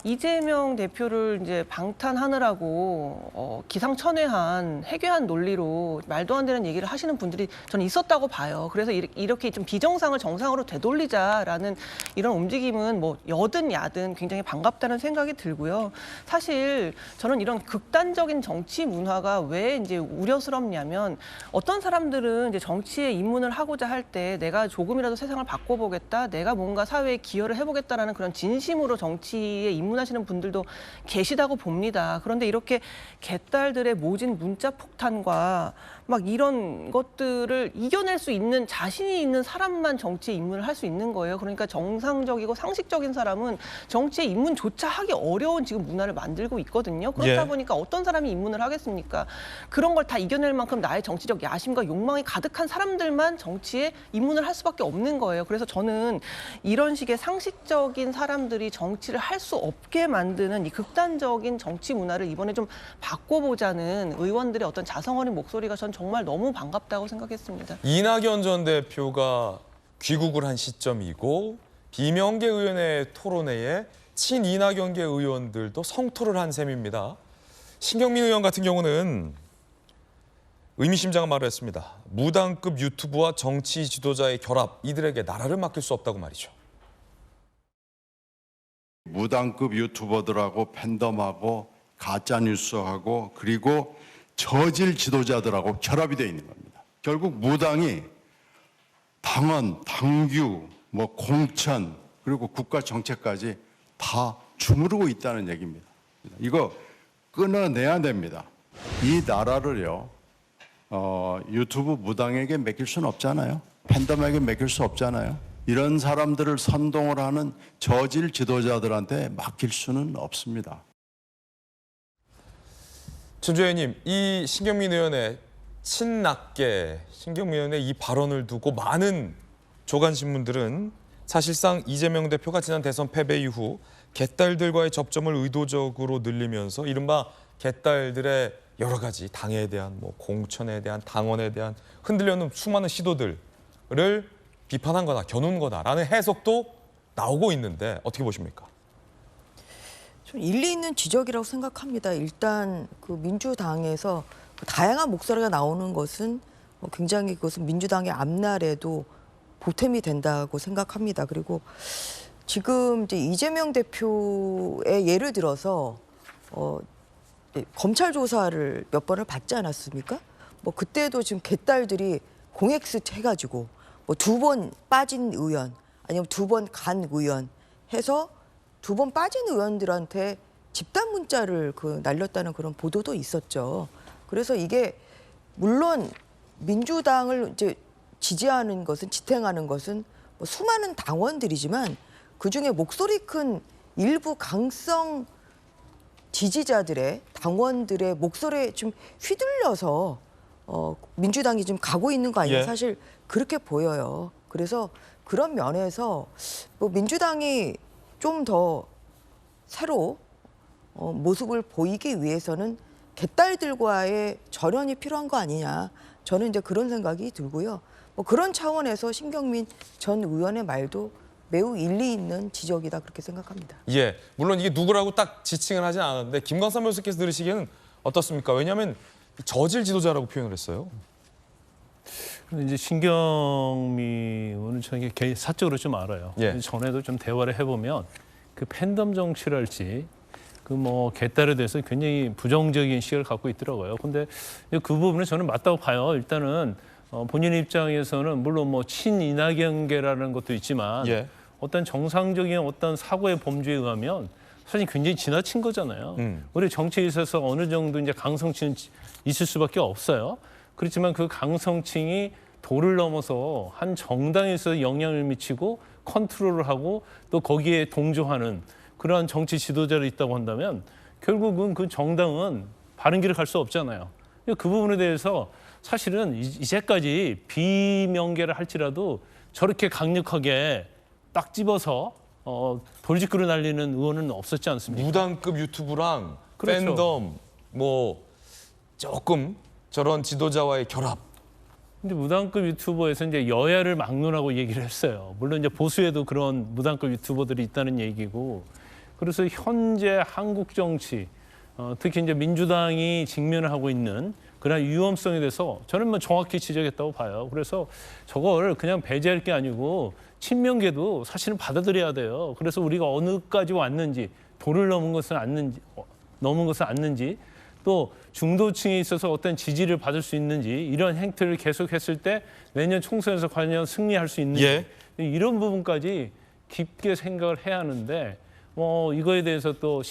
이재명 대표를 이제 방탄하느라고 기상천외한 해괴한 논리로 말도 안 되는 얘기를 하시는 분들이 저는 있었다고 봐요. 그래서 이렇게 좀 비정상을 정상으로 되돌리자라는 이런 움직임은 뭐 여든 야든 굉장히 반갑다는 생각이 들고요. 사실 저는 이런 극단적인 정치 문화가 왜 이제 우려스럽냐면 어떤 사람들은 이제 정치에 입문을 하고자 할 때 내가 조금이라도 세상을 바꿔보겠다, 내가 뭔가 사회에 기여를 해보겠다라는 그런 진심으로 정치에 입문하시는 분들도 계시다고 봅니다. 그런데 이렇게 개딸들의 모진 문자 폭탄과 막 이런 것들을 이겨낼 수 있는 자신이 있는 사람만 정치에 입문을 할 수 있는 거예요. 그러니까 정상적이고 상식적인 사람은 정치에 입문조차 하기 어려운 지금 문화를 만들고 있거든요. 그렇다 보니까 어떤 사람이 입문을 하겠습니까? 그런 걸 다 이겨낼 만큼 나의 정치적 야심과 욕망이 가득한 사람들만 정치에 입문을 할 수밖에 없는 거예요. 그래서 저는 이런 식의 상식적인 사람들이 정치를 할 수 없게 만드는 이 극단적인 정치 문화를 이번에 좀 바꿔보자는 의원들의 어떤 자성 어린 목소리가 전 정말 너무 반갑다고 생각했습니다. 이낙연 전 대표가 귀국을 한 시점이고 비명계 의원의 토론회에 친이낙연계 의원들도 성토를 한 셈입니다. 신경민 의원 같은 경우는 의미심장한 말을 했습니다. 무당급 유튜브와 정치 지도자의 결합, 이들에게 나라를 맡길 수 없다고 말이죠. 무당급 유튜버들하고 팬덤하고 가짜뉴스하고 그리고 저질 지도자들하고 결합이 되어 있는 겁니다. 결국 무당이 당원, 당규, 뭐 공천 그리고 국가 정책까지 다 주무르고 있다는 얘기입니다. 이거 끊어내야 됩니다. 이 나라를요 유튜브 무당에게 맡길 수는 없잖아요. 팬덤에게 맡길 수 없잖아요. 이런 사람들을 선동을 하는 저질 지도자들한테 맡길 수는 없습니다. 전주 의원님, 이 신경민 의원의 친낙계, 신경민 의원의 이 발언을 두고 많은 조간신문들은 사실상 이재명 대표가 지난 대선 패배 이후 개딸들과의 접점을 의도적으로 늘리면서 이른바 개딸들의 여러 가지 당에 대한 공천에 대한 당원에 대한 흔들려는 수많은 시도들을 비판한 거다, 겨눈 거다라는 해석도 나오고 있는데 어떻게 보십니까? 좀 일리 있는 지적이라고 생각합니다. 일단 그 민주당에서 다양한 목소리가 나오는 것은 굉장히 그것은 민주당의 앞날에도 보탬이 된다고 생각합니다. 그리고 지금 이제 이재명 대표의 예를 들어서 검찰 조사를 몇 번을 받지 않았습니까? 뭐 그때도 지금 개딸들이 공엑스 해가지고 뭐 2번 빠진 의원 아니면 2번 간 의원 해서 2번 빠진 의원들한테 집단 문자를 날렸다는 그런 보도도 있었죠. 그래서 이게 물론 민주당을 이제 지지하는 것은 지탱하는 것은 뭐 수많은 당원들이지만 그 중에 목소리 큰 일부 강성 지지자들의 당원들의 목소리에 좀 휘둘려서 민주당이 지금 가고 있는 거 아니에요? 사실 그렇게 보여요. 그래서 그런 면에서 뭐 민주당이 좀 더 새로 모습을 보이기 위해서는 개딸들과의 절연이 필요한 거 아니냐. 저는 이제 그런 생각이 들고요. 뭐 그런 차원에서 신경민 전 의원의 말도 매우 일리 있는 지적이다 그렇게 생각합니다. 예, 물론 이게 누구라고 딱 지칭을 하진 않았는데 김광삼 교수께서 들으시기에는 어떻습니까? 왜냐하면 저질 지도자라고 표현을 했어요. 근데 이제 신경민 의원은 저는 사적으로 좀 알아요. 전에도 좀 대화를 해보면 그 팬덤 정치랄지 그 뭐 개딸에 대해서 굉장히 부정적인 시각을 갖고 있더라고요. 근데 그 부분은 저는 맞다고 봐요. 일단은 본인 입장에서는 물론 뭐 친이낙연계라는 것도 있지만 어떤 정상적인 어떤 사고의 범주에 의하면 사실 굉장히 지나친 거잖아요. 우리 정치에 있어서 어느 정도 이제 강성층은 있을 수밖에 없어요. 그렇지만 그 강성층이 도를 넘어서 한 정당에서 영향을 미치고 컨트롤을 하고 또 거기에 동조하는 그러한 정치 지도자를 있다고 한다면 결국은 그 정당은 바른 길을 갈 수 없잖아요. 그 부분에 대해서 사실은 이제까지 비명계를 할지라도 저렇게 강력하게 딱 집어서 돌직구를 날리는 의원은 없었지 않습니까? 무당급 유튜브랑 팬덤 뭐 조금 저런 지도자와의 결합. 근데 무당급 유튜버에서 이제 여야를 막론하고 얘기를 했어요. 물론 이제 보수에도 그런 무당급 유튜버들이 있다는 얘기고 그래서 현재 한국 정치, 특히 이제 민주당이 직면을 하고 있는 그런 위험성에 대해서 저는 뭐 정확히 지적했다고 봐요. 그래서 저걸 그냥 배제할 게 아니고 친명계도 사실은 받아들여야 돼요. 그래서 우리가 어느까지 왔는지, 도를 넘은 것은 않는지, 또 중도층에 있어서 어떤 지지를 받을 수 있는지, 이런 행태를 계속했을 때 내년 총선에서 과연 승리할 수 있는지, 이런 부분까지 깊게 생각을 해야 하는데 이거에 대해서 또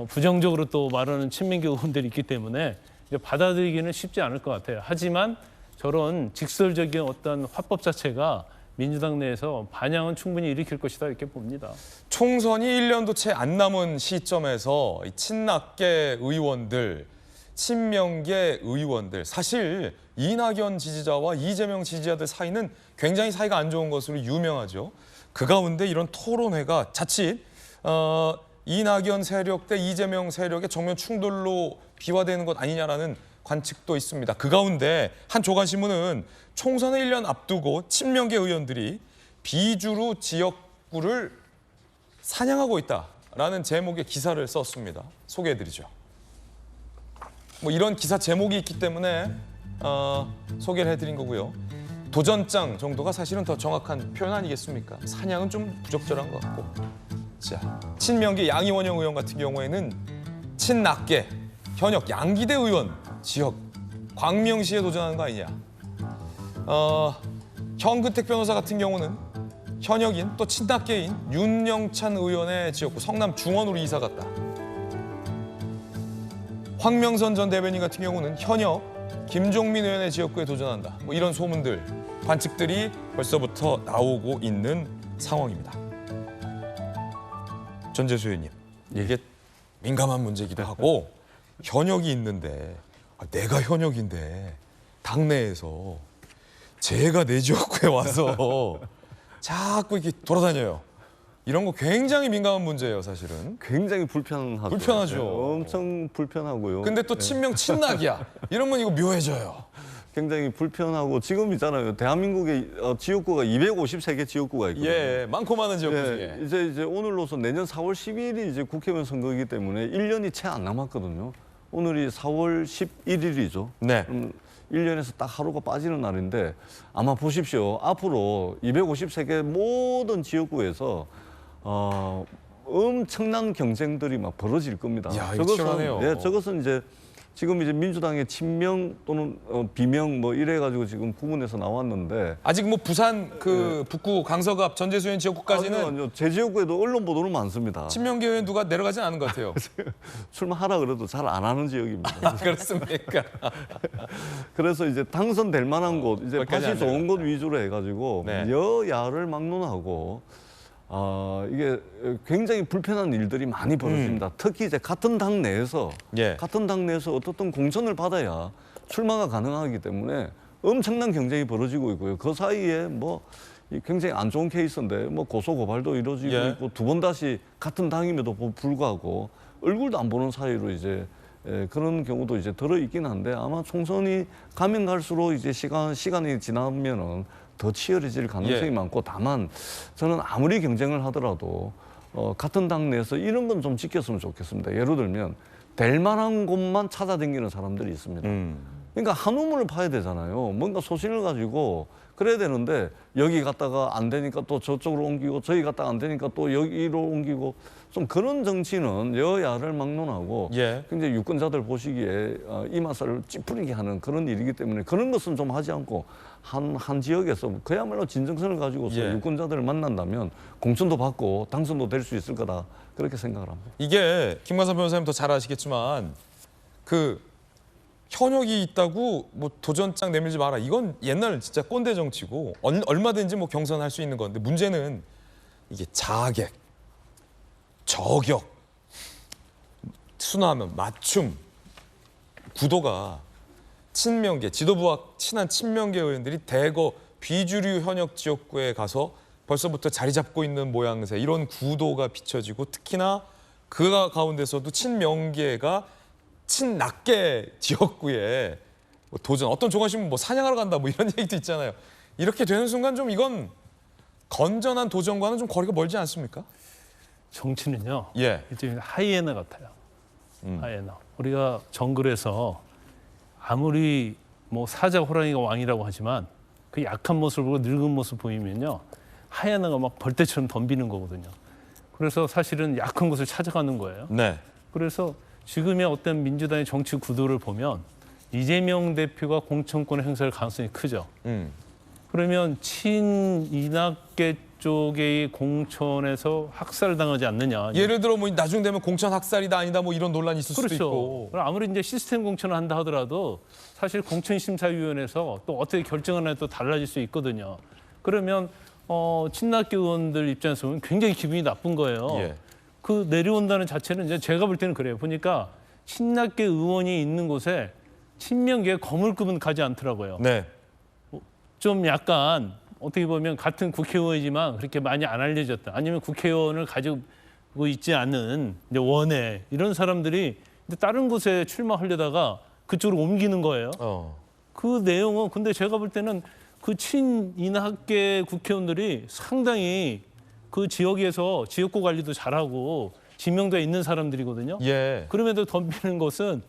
부정적으로 또 말하는 친명계 의원들이 있기 때문에 이제 받아들이기는 쉽지 않을 것 같아요. 하지만 저런 직설적인 어떤 화법 자체가 민주당 내에서 반향은 충분히 일으킬 것이다 이렇게 봅니다. 총선이 1년도 채 안 남은 시점에서 친낙계 의원들, 친명계 의원들, 사실 이낙연 지지자와 이재명 지지자들 사이는 굉장히 사이가 안 좋은 것으로 유명하죠. 그 가운데 이런 토론회가 자칫 이낙연 세력 대 이재명 세력의 정면 충돌로 비화되는 것 아니냐라는 관측도 있습니다. 그 가운데 한 조간신문은 총선을 1년 앞두고 친명계 의원들이 비주류 지역구를 사냥하고 있다라는 제목의 기사를 썼습니다. 소개해드리죠. 뭐 이런 기사 제목이 있기 때문에 소개를 해드린 거고요. 도전장 정도가 사실은 더 정확한 표현 아니겠습니까? 사냥은 좀 부적절한 것 같고. 자, 친명계 양이원영 의원 같은 경우에는 친낙계 현역 양기대 의원 지역 광명시에 도전하는 거 아니냐. 현근택 변호사 같은 경우는 현역인 또 친낙계인 윤영찬 의원의 지역구 성남 중원으로 이사 갔다. 황명선 전 대변인 같은 경우는 현역 김종민 의원의 지역구에 도전한다. 뭐 이런 소문들, 관측들이 벌써부터 나오고 있는 상황입니다. 전재수 의원님, 이게 민감한 문제이기도 하고 현역이 있는데 내가 현역인데 당내에서 제가 내 지역구에 와서 자꾸 이렇게 돌아다녀요. 이런 거 굉장히 민감한 문제예요, 사실은. 굉장히 불편하죠. 불편하죠. 엄청 불편하고요. 근데 또 친명 친낙이야. 이러면 이거 묘해져요. 굉장히 불편하고 지금 있잖아요. 대한민국에 지역구가 253개 지역구가 있거든요. 예, 많고 많은 지역구 중에. 이제 오늘로서 내년 4월 10일이 이제 국회의원 선거이기 때문에 1년이 채 안 남았거든요. 오늘이 4월 11일이죠. 네. 1년에서 딱 하루가 빠지는 날인데 아마 보십시오. 앞으로 253개 모든 지역구에서 엄청난 경쟁들이 막 벌어질 겁니다. 야, 이거 치열하네요. 저것은 이제 지금 이제 민주당의 친명 또는 비명 뭐 이래가지고 지금 구분해서 나왔는데 아직 뭐 부산 그 북구 강서갑 전재수 의원 지역구까지는 아니요. 제 지역구에도 언론 보도는 많습니다. 친명계 의원 누가 내려가진 않은 것 같아요. 출마하라 그래도 잘 안 하는 지역입니다. 그렇습니까? 그래서 이제 당선될 만한 곳, 이제 밭이 좋은 곳 위주로 해가지고 네. 여야를 막론하고 이게 굉장히 불편한 일들이 많이 벌어집니다. 특히 이제 같은 당 내에서 어떻든 공천을 받아야 출마가 가능하기 때문에 엄청난 경쟁이 벌어지고 있고요. 그 사이에 뭐 굉장히 안 좋은 케이스인데 뭐 고소 고발도 이루어지고 있고 두 번 다시 같은 당임에도 불구하고 얼굴도 안 보는 사이로 이제 그런 경우도 이제 들어 있긴 한데 아마 총선이 가면 갈수록 이제 시간이 지나면은 더 치열해질 가능성이 많고 다만 저는 아무리 경쟁을 하더라도 같은 당 내에서 이런 건 좀 지켰으면 좋겠습니다. 예를 들면 될 만한 곳만 찾아다니는 사람들이 있습니다. 그러니까 한 우물을 파야 되잖아요. 뭔가 소신을 가지고 그래야 되는데 여기 갔다가 안 되니까 또 저쪽으로 옮기고 저기 갔다가 안 되니까 또 여기로 옮기고 좀 그런 정치는 여야를 막론하고 굉장히 유권자들 보시기에 이마살을 찌푸리게 하는 그런 일이기 때문에 그런 것은 좀 하지 않고 한 지역에서 그야말로 진정성을 가지고서 유권자들을 만난다면 공천도 받고 당선도 될 수 있을 거다 그렇게 생각을 합니다. 이게 김관삼 변호사님 더 잘 아시겠지만 그 현역이 있다고 뭐 도전장 내밀지 마라. 이건 옛날 진짜 꼰대 정치고 얼마든지 뭐 경선할 수 있는 건데 문제는 이게 자객, 저격, 순화하면 맞춤, 구도가 친명계, 지도부와 친한 친명계 의원들이 대거 비주류 현역 지역구에 가서 벌써부터 자리 잡고 있는 모양새 이런 구도가 비춰지고 특히나 그 가운데서도 친명계가 친낙계 지역구에 뭐 도전 어떤 조간신문 뭐 사냥하러 간다 뭐 이런 얘기도 있잖아요. 이렇게 되는 순간 좀 이건 건전한 도전과는 좀 거리가 멀지 않습니까? 정치는요. 예. 일종의 하이에나 같아요. 하이에나. 우리가 정글에서 아무리 뭐 사자 호랑이가 왕이라고 하지만 그 약한 모습을 보고 늙은 모습 보이면요. 하이에나가 막 벌떼처럼 덤비는 거거든요. 그래서 사실은 약한 곳을 찾아가는 거예요. 네. 그래서 지금의 어떤 민주당의 정치 구도를 보면 이재명 대표가 공천권을 행사할 가능성이 크죠. 그러면 친이낙계 쪽의 공천에서 학살당하지 않느냐. 예를 들어 뭐 나중 되면 공천 학살이다 아니다 뭐 이런 논란이 있을 수도 있고. 그럼 아무리 이제 시스템 공천을 한다 하더라도 사실 공천심사위원회에서 또 어떻게 결정하느냐에 또 달라질 수 있거든요. 그러면 친낙계 의원들 입장에서 보면 굉장히 기분이 나쁜 거예요. 예. 그 내려온다는 자체는 이제 제가 볼 때는 그래요. 보니까 친낙계 의원이 있는 곳에 친명계의 거물급은 가지 않더라고요. 네. 좀 약간 어떻게 보면 같은 국회의원이지만 그렇게 많이 안 알려졌다. 아니면 국회의원을 가지고 있지 않은 이제 원외 이런 사람들이 이제 다른 곳에 출마하려다가 그쪽으로 옮기는 거예요. 그 내용은 근데 제가 볼 때는 그 친이낙계 국회의원들이 상당히 그 지역에서 지역구 관리도 잘하고 지명도에 있는 사람들이거든요. 예. 그럼에도 덤비는 것은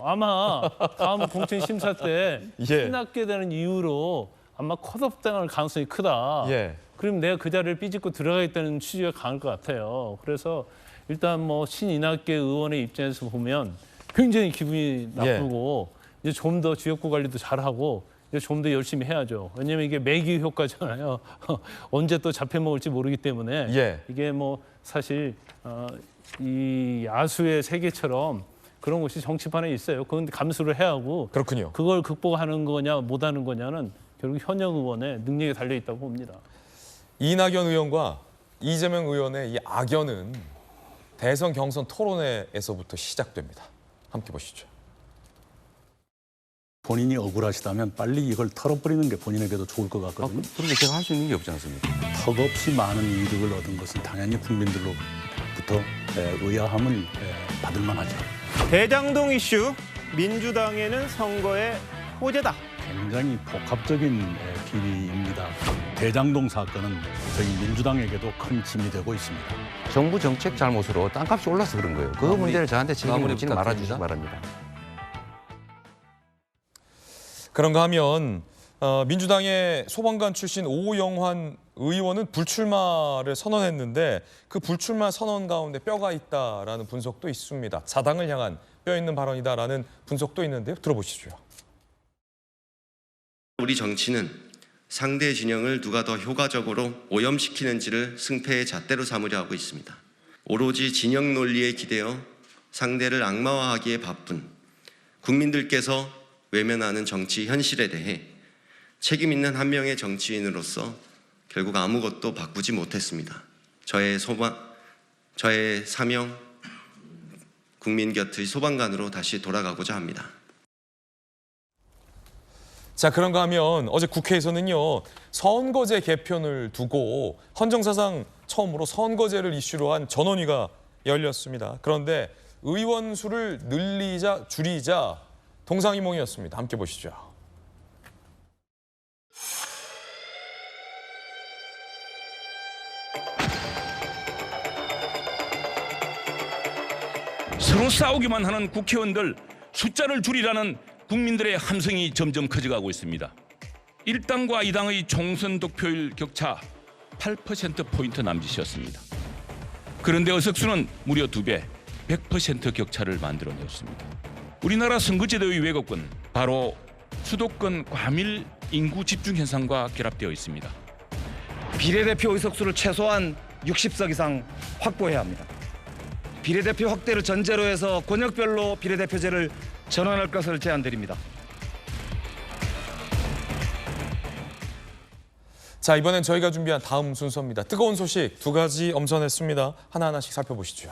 아마 다음 공천 심사 때 친낙계 되는 이유로 아마 컷오프당할 가능성이 크다. 예. 그럼 내가 그 자리를 삐집고 들어가겠다는 취지가 강할 것 같아요. 그래서 일단 뭐 친이낙계 의원의 입장에서 보면 굉장히 기분이 나쁘고 이제 좀 더 지역구 관리도 잘하고 이제 좀 더 열심히 해야죠. 왜냐하면 이게 매기 효과잖아요. 언제 또 잡혀 먹을지 모르기 때문에 이게 뭐 사실 이 야수의 세계처럼 그런 것이 정치판에 있어요. 그건 감수를 해야 하고 그렇군요. 그걸 극복하는 거냐 못하는 거냐는 결국 현역 의원의 능력에 달려 있다고 봅니다. 이낙연 의원과 이재명 의원의 이 악연은 대선 경선 토론회에서부터 시작됩니다. 함께 보시죠. 본인이 억울하시다면 빨리 이걸 털어버리는 게 본인에게도 좋을 것 같거든요. 그런데 제가 할 수 있는 게 없지 않습니까? 턱없이 많은 이득을 얻은 것은 당연히 국민들로부터 의아함을 받을 만하죠. 대장동 이슈, 민주당에는 선거의 호재다. 굉장히 복합적인 비리입니다. 대장동 사건은 저희 민주당에게도 큰 짐이 되고 있습니다. 정부 정책 잘못으로 땅값이 올라서 그런 거예요. 그 문제를 저한테 책임을 묻지 말아주시기 바랍니다. 그런가 하면 민주당의 소방관 출신 오영환 의원은 불출마를 선언했는데 그 불출마 선언 가운데 뼈가 있다라는 분석도 있습니다. 자당을 향한 뼈 있는 발언이다라는 분석도 있는데요. 들어보시죠. 우리 정치는 상대 진영을 누가 더 효과적으로 오염시키는지를 승패의 잣대로 삼으려 하고 있습니다. 오로지 진영 논리에 기대어 상대를 악마화하기에 바쁜 국민들께서 외면하는 정치 현실에 대해 책임 있는 한 명의 정치인으로서 결국 아무것도 바꾸지 못했습니다. 저의 사명, 국민 곁의 소방관으로 다시 돌아가고자 합니다. 자, 그런가 하면 어제 국회에서는요, 선거제 개편을 두고 헌정사상 처음으로 선거제를 이슈로 한 전원위가 열렸습니다. 그런데 의원 수를 늘리자 줄이자 동상이몽이었습니다. 함께 보시죠. 서로 싸우기만 하는 국회의원들 숫자를 줄이라는 국민들의 함성이 점점 커져가고 있습니다. 1당과 2당의 총선 득표율 격차 8%포인트 남짓이었습니다. 그런데 의석수는 무려 2배, 100% 격차를 만들어냈습니다. 우리나라 선거제도의 왜곡은 바로 수도권 과밀 인구 집중 현상과 결합되어 있습니다. 비례대표 의석수를 최소한 60석 이상 확보해야 합니다. 비례대표 확대를 전제로 해서 권역별로 비례대표제를 전환할 것을 제안드립니다. 자, 이번엔 저희가 준비한 다음 순서입니다. 뜨거운 소식 2가지 엄선했습니다. 하나하나씩 살펴보시죠.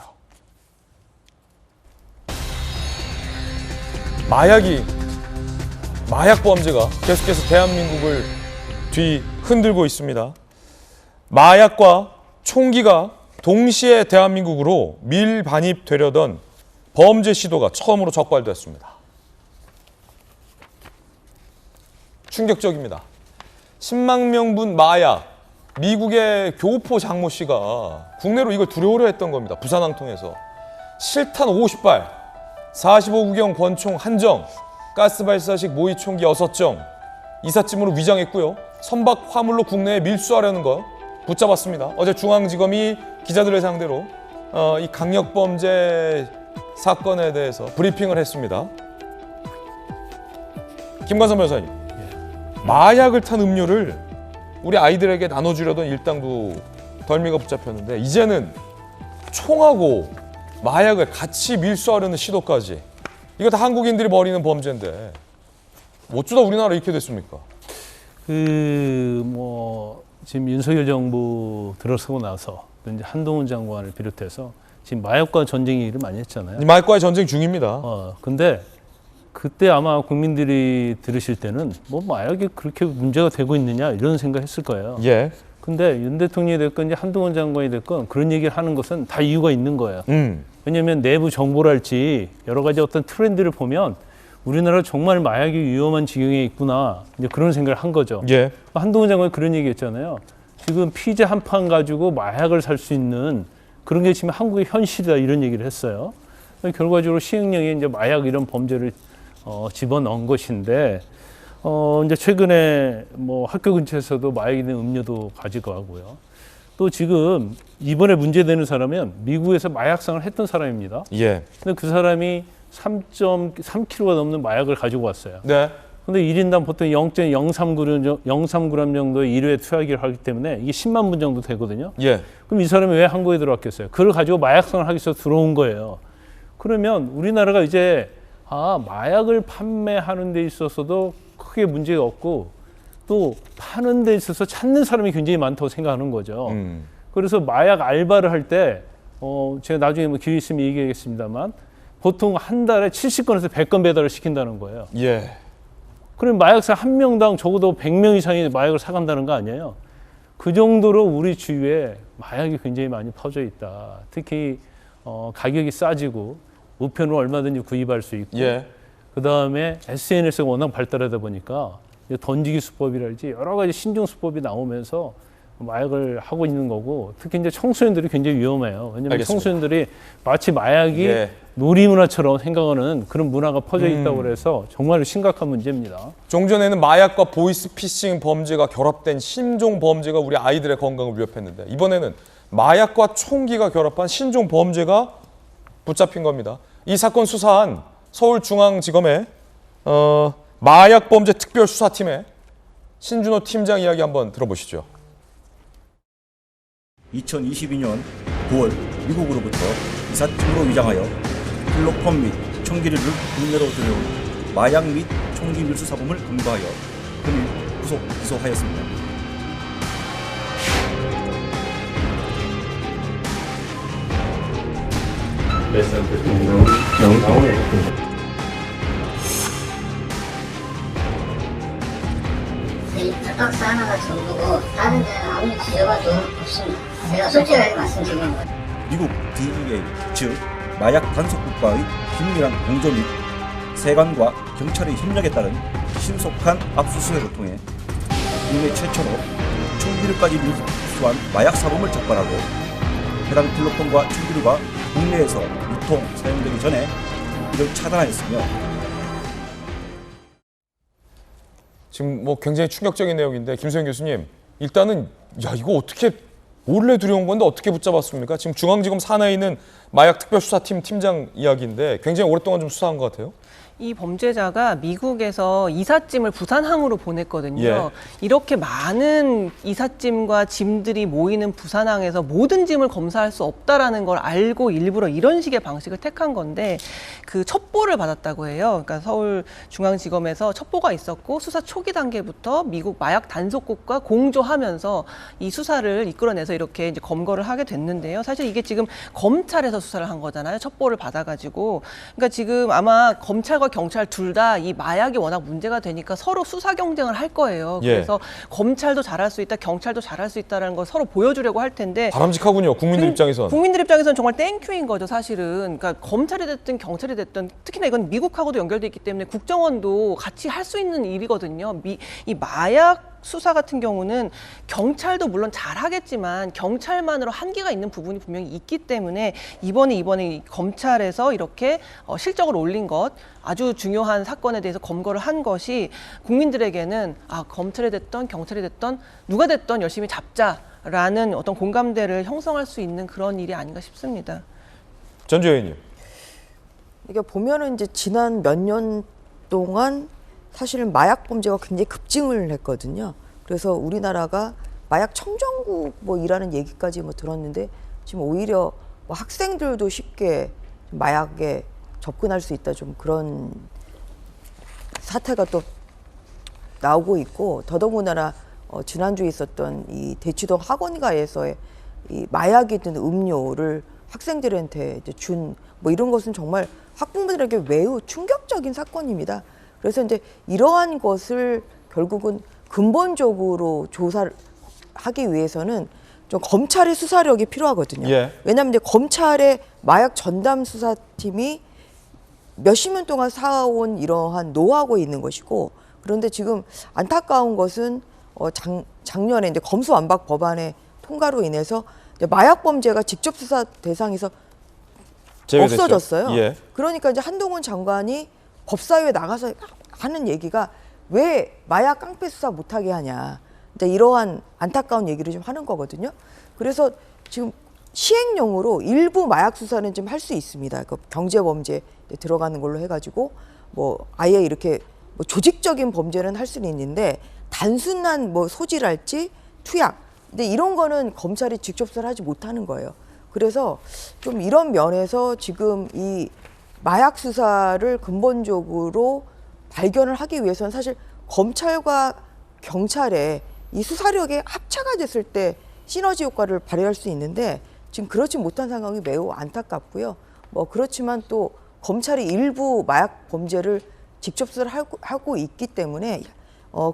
마약 범죄가 계속해서 대한민국을 뒤흔들고 있습니다. 마약과 총기가 동시에 대한민국으로 밀반입되려던 범죄 시도가 처음으로 적발됐습니다. 충격적입니다. 10만 명분 마약, 미국의 교포 장모 씨가 국내로 이걸 들여오려 했던 겁니다. 부산항 통해서. 실탄 50발, 45구경 권총 1정, 가스발사식 모의총기 6정, 이삿짐으로 위장했고요. 선박 화물로 국내에 밀수하려는 거 붙잡았습니다. 어제 중앙지검이 기자들을 상대로 이 강력범죄 사건에 대해서 브리핑을 했습니다. 김관선 변호사님, 마약을 탄 음료를 우리 아이들에게 나눠주려던 일당도 덜미가 붙잡혔는데 이제는 총하고 마약을 같이 밀수하려는 시도까지. 이거 다 한국인들이 벌이는 범죄인데 어쩌다 우리나라 이렇게 됐습니까? 지금 윤석열 정부 들어서고 나서 이제 한동훈 장관을 비롯해서 지금 마약과 전쟁 얘기를 많이 했잖아요. 마약과의 전쟁 중입니다. 근데 그때 아마 국민들이 들으실 때는 뭐 마약이 그렇게 문제가 되고 있느냐 이런 생각했을 거예요. 예. 근데 윤 대통령이 됐건 이제 한동훈 장관이 됐건 그런 얘기를 하는 것은 다 이유가 있는 거예요. 왜냐하면 내부 정보랄지 여러 가지 어떤 트렌드를 보면 우리나라 정말 마약이 위험한 지경에 있구나 이제 그런 생각을 한 거죠. 예. 한동훈 장관이 그런 얘기했잖아요. 지금 피자 한 판 가지고 마약을 살 수 있는 그런 게 지금 한국의 현실이다 이런 얘기를 했어요. 결과적으로 시행령에 이제 마약 이런 범죄를 집어넣은 것인데 이제 최근에 뭐 학교 근처에서도 마약 있는 음료도 가지고 가고요. 또 지금 이번에 문제되는 사람은 미국에서 마약상을 했던 사람입니다. 예. 근데 그 사람이 3.3kg가 넘는 마약을 가지고 왔어요. 네. 근데 1인당 보통 0.03g 정도의 1회 투약을 하기 때문에 이게 10만 분 정도 되거든요. 예. 그럼 이 사람이 왜 한국에 들어왔겠어요? 그걸 가지고 마약상을 하기 위해서 들어온 거예요. 그러면 우리나라가 이제 마약을 판매하는 데 있어서도 크게 문제가 없고 또 파는 데 있어서 찾는 사람이 굉장히 많다고 생각하는 거죠. 그래서 마약 알바를 할 때 제가 나중에 뭐 기회 있으면 얘기하겠습니다만 보통 한 달에 70건에서 100건 배달을 시킨다는 거예요. 예. 그럼 마약사 한 명당 적어도 100명 이상이 마약을 사간다는 거 아니에요? 그 정도로 우리 주위에 마약이 굉장히 많이 퍼져 있다. 특히 가격이 싸지고 우편으로 얼마든지 구입할 수 있고 예. 그다음에 SNS가 워낙 발달하다 보니까 던지기 수법이랄지 여러 가지 신종 수법이 나오면서 마약을 하고 있는 거고 특히 이제 청소년들이 굉장히 위험해요. 왜냐하면 알겠습니다. 청소년들이 마치 마약이 예. 놀이문화처럼 생각하는 그런 문화가 퍼져 있다고 그래서 정말 심각한 문제입니다. 종전에는 마약과 보이스피싱 범죄가 결합된 신종 범죄가 우리 아이들의 건강을 위협했는데 이번에는 마약과 총기가 결합한 신종 범죄가 붙잡힌 겁니다. 이 사건 수사한 서울중앙지검의 마약범죄특별수사팀의 신준호 팀장 이야기 한번 들어보시죠. 2022년 9월 미국으로부터 이삿짐으로 위장하여 필로폰 및 총기를 국내로 들여온 마약 및 총기 밀수 사범을 검거하여 금일 구속 기소하였습니다. 이 박스 하나가 전부고 다른 데는 아무리 뒤져봐도 없습니다. 제가 솔직하게 말씀드리는 거예요. 미국 DEA 즉 마약 단속국과의 긴밀한 공조 및 세관과 경찰의 협력에 따른 신속한 압수수색을 통해 국내 최초로 총기류까지 밀수한 마약 사범을 적발하고 해당 필로폰과 총기류가 국내에서 유통, 사용되기 전에 이를 차단하였으며 지금 뭐 굉장히 충격적인 내용인데 김소영 교수님 일단은 이거 어떻게 몰래 들여온 건데 어떻게 붙잡았습니까? 지금 중앙지검 산하에 있는 마약특별수사팀 팀장 이야기인데 굉장히 오랫동안 좀 수사한 것 같아요. 이 범죄자가 미국에서 이삿짐을 부산항으로 보냈거든요. 예. 이렇게 많은 이삿짐과 짐들이 모이는 부산항에서 모든 짐을 검사할 수 없다라는 걸 알고 일부러 이런 식의 방식을 택한 건데 그 첩보를 받았다고 해요. 그러니까 서울중앙지검에서 첩보가 있었고 수사 초기 단계부터 미국 마약 단속국과 공조하면서 이 수사를 이끌어내서 이렇게 이제 검거를 하게 됐는데요. 사실 이게 지금 검찰에서 수사를 한 거잖아요. 첩보를 받아가지고. 그러니까 지금 아마 검찰과 경찰 둘 다 이 마약이 워낙 문제가 되니까 서로 수사 경쟁을 할 거예요. 예. 그래서 검찰도 잘할 수 있다, 경찰도 잘할 수 있다라는 걸 서로 보여주려고 할 텐데 바람직하군요. 국민들 입장에선. 국민들 입장에서는 정말 땡큐인 거죠, 사실은. 그러니까 검찰이 됐든 경찰이 됐든 특히나 이건 미국하고도 연결돼 있기 때문에 국정원도 같이 할 수 있는 일이거든요. 이 마약 수사 같은 경우는 경찰도 물론 잘하겠지만 경찰만으로 한계가 있는 부분이 분명히 있기 때문에 이번에 검찰에서 이렇게 실적을 올린 것, 아주 중요한 사건에 대해서 검거를 한 것이 국민들에게는 검찰이 됐던 경찰이 됐던 누가 됐던 열심히 잡자라는 어떤 공감대를 형성할 수 있는 그런 일이 아닌가 싶습니다. 전주 의원님. 이게 보면은 이제 지난 몇 년 동안 사실은 마약 범죄가 굉장히 급증을 했거든요. 그래서 우리나라가 마약 청정국 뭐 이라는 얘기까지 뭐 들었는데 지금 오히려 뭐 학생들도 쉽게 마약에 접근할 수 있다, 좀 그런 사태가 또 나오고 있고, 더더군다나 지난주에 있었던 이 대치동 학원가에서의 이 마약이 든 음료를 학생들한테 이제 준 뭐 이런 것은 정말 학부모들에게 매우 충격적인 사건입니다. 그래서 이제 이러한 것을 결국은 근본적으로 조사를 하기 위해서는 좀 검찰의 수사력이 필요하거든요. 예. 왜냐하면 이제 검찰의 마약 전담 수사팀이 몇십 년 동안 쌓아온 이러한 노하우가 있는 것이고, 그런데 지금 안타까운 것은 작년에 이제 검수완박 법안의 통과로 인해서 이제 마약 범죄가 직접 수사 대상에서 제외됐죠. 없어졌어요. 예. 그러니까 이제 한동훈 장관이 법사위에 나가서 하는 얘기가 왜 마약 깡패 수사 못하게 하냐, 이제 이러한 안타까운 얘기를 좀 하는 거거든요. 그래서 지금 시행령으로 일부 마약 수사는 좀 할 수 있습니다. 그 경제 범죄 들어가는 걸로 해가지고 뭐 아예 이렇게 뭐 조직적인 범죄는 할 수는 있는데 단순한 뭐 소지랄지 투약, 근데 이런 거는 검찰이 직접 수사를 하지 못하는 거예요. 그래서 좀 이런 면에서 지금 이 마약 수사를 근본적으로 발견을 하기 위해서는 사실 검찰과 경찰의 이 수사력이 합체가 됐을 때 시너지 효과를 발휘할 수 있는데 지금 그렇지 못한 상황이 매우 안타깝고요. 뭐 그렇지만 또 검찰이 일부 마약 범죄를 직접 수사를 하고 있기 때문에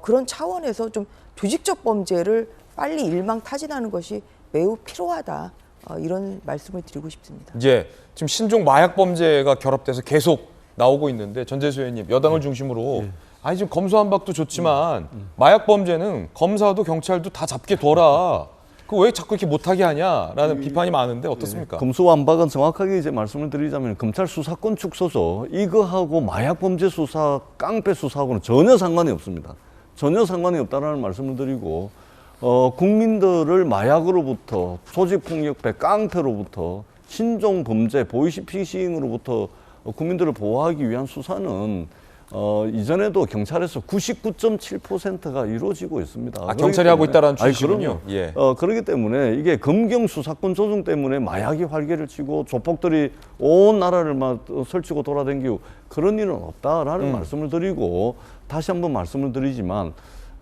그런 차원에서 좀 조직적 범죄를 빨리 일망타진하는 것이 매우 필요하다. 이런 말씀을 드리고 싶습니다. 이제 지금 신종 마약 범죄가 결합돼서 계속 나오고 있는데, 전재수 의원님, 여당을 중심으로 아니 지금 검수완박도 좋지만 마약 범죄는 검사도 경찰도 다 잡게 둬라. 그 왜 자꾸 이렇게 못하게 하냐라는 비판이 많은데 어떻습니까? 검수완박은 정확하게 이제 말씀을 드리자면 검찰 수사권 축소죠. 이거하고 마약 범죄 수사, 깡패 수사하고는 전혀 상관이 없습니다. 전혀 상관이 없다라는 말씀을 드리고, 국민들을 마약으로부터, 조직폭력배, 깡패로부터, 신종 범죄, 보이스피싱으로부터 국민들을 보호하기 위한 수사는 이전에도 경찰에서 99.7%가 이루어지고 있습니다. 경찰이 하고 있다는 취지군요. 예. 그렇기 때문에 이게 검경 수사권 조정 때문에 마약이 활개를 치고 조폭들이 온 나라를 막 설치고 돌아다니고 그런 일은 없다라는 말씀을 드리고, 다시 한번 말씀을 드리지만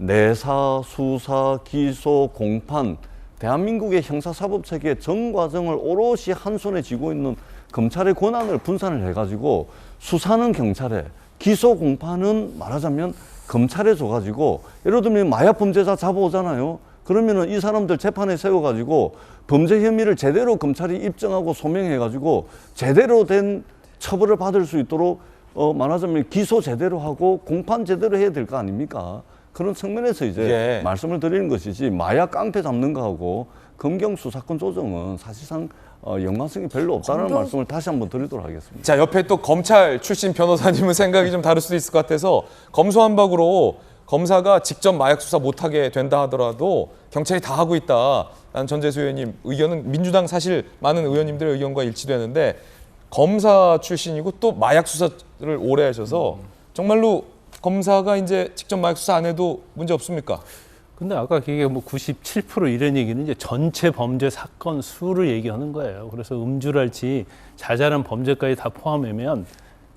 내사, 수사, 기소, 공판, 대한민국의 형사사법체계의 전 과정을 오롯이 한 손에 쥐고 있는 검찰의 권한을 분산을 해가지고 수사는 경찰에, 기소 공판은 말하자면 검찰에 줘가지고, 예를 들면 마약 범죄자 잡아오잖아요. 그러면은 이 사람들 재판에 세워가지고 범죄 혐의를 제대로 검찰이 입증하고 소명해가지고 제대로 된 처벌을 받을 수 있도록 말하자면 기소 제대로 하고 공판 제대로 해야 될 거 아닙니까? 그런 측면에서 이제 말씀을 드리는 것이지, 마약 깡패 잡는 거하고 검경 수사권 조정은 사실상 연관성이 별로 없다는 말씀을 다시 한번 드리도록 하겠습니다. 자, 옆에 또 검찰 출신 변호사님은 생각이 좀 다를 수도 있을 것 같아서, 검수완박으로 검사가 직접 마약 수사 못하게 된다 하더라도 경찰이 다 하고 있다라는 전재수 의원님 의견은 민주당 사실 많은 의원님들의 의견과 일치되는데, 검사 출신이고 또 마약 수사를 오래 하셔서 정말로 검사가 이제 직접 마약 수사 안 해도 문제 없습니까? 근데 아까 그게 뭐 97% 이런 얘기는 이제 전체 범죄 사건 수를 얘기하는 거예요. 그래서 음주랄지 자잘한 범죄까지 다 포함하면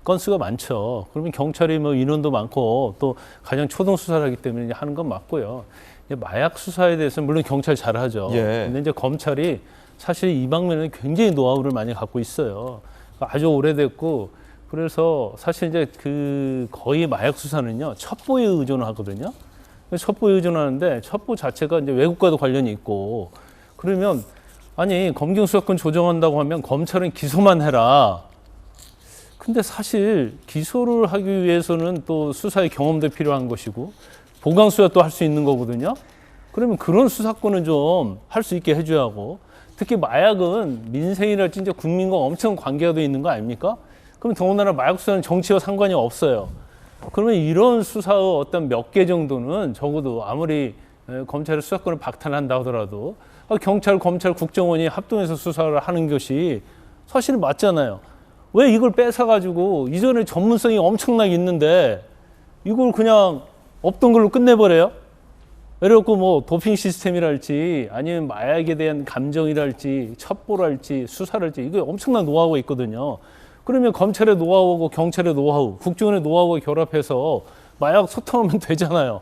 건수가 많죠. 그러면 경찰이 뭐 인원도 많고 또 가장 초동 수사를 하기 때문에 이제 하는 건 맞고요. 마약 수사에 대해서는 물론 경찰 잘하죠. 근데 이제 검찰이 사실 이 방면에 굉장히 노하우를 많이 갖고 있어요. 아주 오래됐고, 그래서 사실 이제 그 거의 마약 수사는요 첩보에 의존을 하거든요. 첩보에 의존하는데 첩보 자체가 이제 외국과도 관련이 있고, 그러면 아니 검경 수사권 조정한다고 하면 검찰은 기소만 해라. 근데 사실 기소를 하기 위해서는 또 수사의 경험도 필요한 것이고, 보강수사 또 할 수 있는 거거든요. 그러면 그런 수사권은 좀 할 수 있게 해줘야 하고, 특히 마약은 민생이랄지 진짜 국민과 엄청 관계가 돼 있는 거 아닙니까? 그럼 더군다나 마약 수사는 정치와 상관이 없어요. 그러면 이런 수사의 어떤 몇 개 정도는 적어도 아무리 검찰의 수사권을 박탈한다 하더라도 경찰, 검찰, 국정원이 합동해서 수사를 하는 것이 사실 맞잖아요. 왜 이걸 뺏어가지고 이전에 전문성이 엄청나게 있는데 이걸 그냥 없던 걸로 끝내버려요? 그래갖고 뭐 도핑 시스템이랄지 아니면 마약에 대한 감정이랄지 첩보랄지 수사랄지 이게 엄청난 노하우가 있거든요. 그러면 검찰의 노하우하고 경찰의 노하우, 국정원의 노하우가 결합해서 마약 소통하면 되잖아요.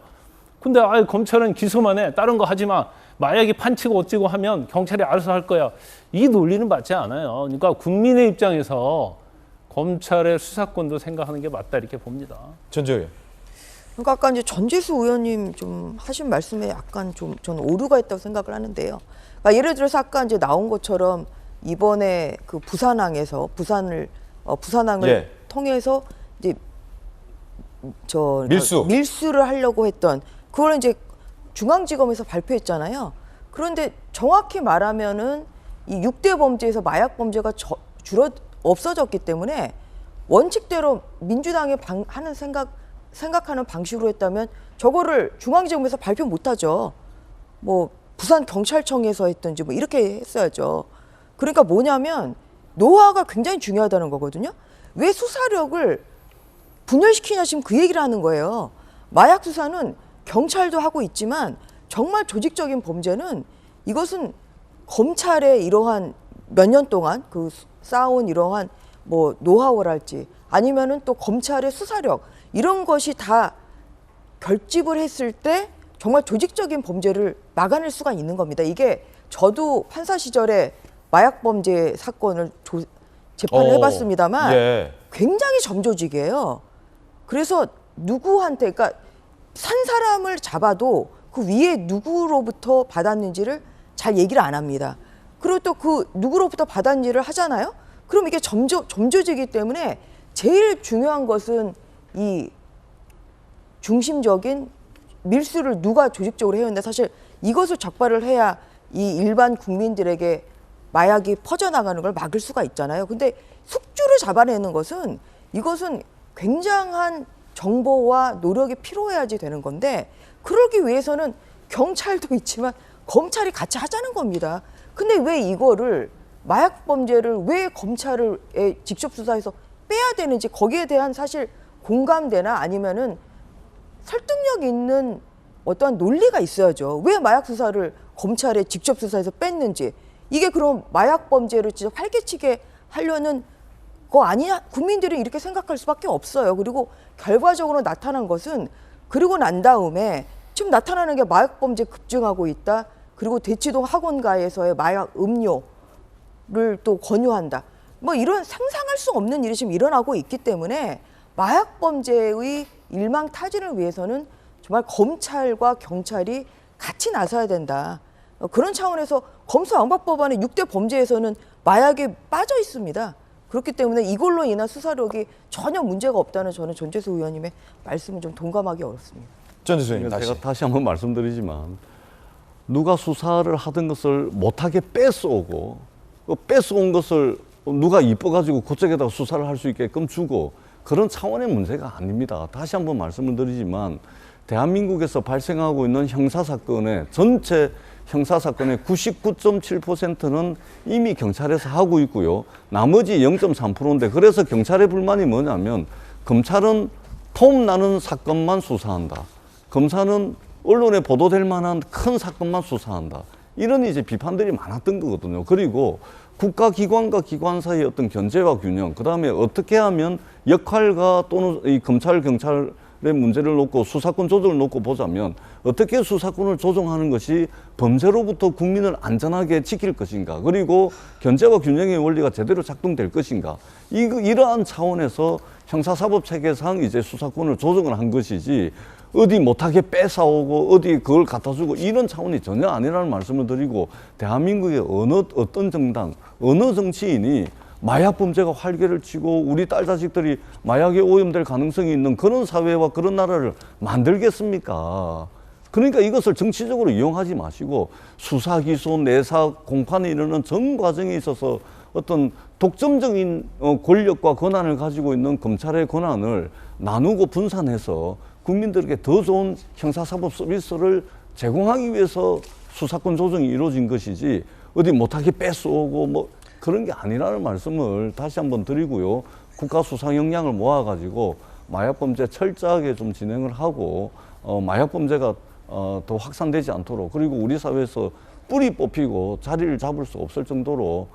근데 검찰은 기소만 해. 다른 거 하지 마. 마약이 판치고 어찌고 하면 경찰이 알아서 할 거야. 이 논리는 맞지 않아요. 그러니까 국민의 입장에서 검찰의 수사권도 생각하는 게 맞다 이렇게 봅니다. 전재현. 그러니까 아까 이제 전재수 의원님 좀 하신 말씀에 약간 좀 저는 오류가 있다고 생각을 하는데요. 그러니까 예를 들어서 아까 이제 나온 것처럼 이번에 그 부산항에서 부산항을 예. 통해서 이제 밀수를 하려고 했던 그걸 이제 중앙지검에서 발표했잖아요. 그런데 정확히 말하면은 이 6대 범죄에서 마약 범죄가 없어졌기 때문에 원칙대로 민주당이 생각하는 방식으로 했다면 저거를 중앙지검에서 발표 못하죠. 뭐 부산 경찰청에서 했든지 뭐 이렇게 했어야죠. 그러니까 뭐냐면 노하우가 굉장히 중요하다는 거거든요. 왜 수사력을 분열시키냐 지금 그 얘기를 하는 거예요. 마약 수사는 경찰도 하고 있지만 정말 조직적인 범죄는 이것은 검찰의 이러한 몇 년 동안 그 쌓아온 이러한 뭐 노하우랄지 아니면은 또 검찰의 수사력 이런 것이 다 결집을 했을 때 정말 조직적인 범죄를 막아낼 수가 있는 겁니다. 이게 저도 판사 시절에 마약 범죄 사건을 재판을 해봤습니다만 예. 굉장히 점조직이에요. 그래서 누구한테 그러니까 산 사람을 잡아도 그 위에 누구로부터 받았는지를 잘 얘기를 안 합니다. 그리고 또 그 누구로부터 받았는지를 하잖아요. 그럼 이게 점조직이기 때문에 제일 중요한 것은 이 중심적인 밀수를 누가 조직적으로 해왔는데 사실 이것을 적발을 해야 이 일반 국민들에게 마약이 퍼져나가는 걸 막을 수가 있잖아요. 근데 숙주를 잡아내는 것은 이것은 굉장한 정보와 노력이 필요해야지 되는 건데 그러기 위해서는 경찰도 있지만 검찰이 같이 하자는 겁니다. 근데 왜 이거를 마약 범죄를 왜 검찰을 직접 수사해서 빼야 되는지 거기에 대한 사실 공감대나 아니면은 설득력 있는 어떠한 논리가 있어야죠. 왜 마약 수사를 검찰에 직접 수사해서 뺐는지 이게 그럼 마약 범죄를 진짜 활개치게 하려는 거 아니냐? 국민들이 이렇게 생각할 수밖에 없어요. 그리고 결과적으로 나타난 것은 그리고 난 다음에 지금 나타나는 게 마약 범죄 급증하고 있다. 그리고 대치동 학원가에서의 마약 음료를 또 권유한다. 뭐 이런 상상할 수 없는 일이 지금 일어나고 있기 때문에 마약 범죄의 일망타진을 위해서는 정말 검찰과 경찰이 같이 나서야 된다. 그런 차원에서 검수완박법안의 6대 범죄에서는 마약이 빠져 있습니다. 그렇기 때문에 이걸로 인한 수사력이 전혀 문제가 없다는 저는 전재수 의원님의 말씀은 좀 동감하기 어렵습니다. 전재수 의원님 제가 다시 한번 말씀드리지만 누가 수사를 하던 것을 못하게 뺏어오고 뺏어온 것을 누가 이뻐가지고 그쪽에다가 수사를 할 수 있게끔 주고 그런 차원의 문제가 아닙니다. 다시 한번 말씀을 드리지만 대한민국에서 발생하고 있는 형사사건의 전체 형사사건의 99.7%는 이미 경찰에서 하고 있고요. 나머지 0.3%인데 그래서 경찰의 불만이 뭐냐면 검찰은 폼나는 사건만 수사한다. 검사는 언론에 보도될 만한 큰 사건만 수사한다. 이런 이제 비판들이 많았던 거거든요. 그리고 국가기관과 기관 사이의 어떤 견제와 균형, 그 다음에 어떻게 하면 역할과 또는 이 검찰, 경찰의 문제를 놓고 수사권 조정을 놓고 보자면 어떻게 수사권을 조정하는 것이 범죄로부터 국민을 안전하게 지킬 것인가, 그리고 견제와 균형의 원리가 제대로 작동될 것인가, 이러한 차원에서 형사사법체계상 이제 수사권을 조정을 한 것이지 어디 못하게 뺏어오고 어디 그걸 갖다 주고 이런 차원이 전혀 아니라는 말씀을 드리고, 대한민국의 어떤 정당, 어느 정치인이 마약 범죄가 활개를 치고 우리 딸 자식들이 마약에 오염될 가능성이 있는 그런 사회와 그런 나라를 만들겠습니까? 그러니까 이것을 정치적으로 이용하지 마시고 수사, 기소, 내사, 공판에 이르는 전 과정에 있어서 어떤 독점적인 권력과 권한을 가지고 있는 검찰의 권한을 나누고 분산해서 국민들에게 더 좋은 형사사법 서비스를 제공하기 위해서 수사권 조정이 이루어진 것이지 어디 못하게 뺏어오고 뭐 그런 게 아니라는 말씀을 다시 한번 드리고요. 국가 수사 역량을 모아가지고 마약 범죄 철저하게 좀 진행을 하고 마약 범죄가 더 확산되지 않도록 그리고 우리 사회에서 뿌리 뽑히고 자리를 잡을 수 없을 정도로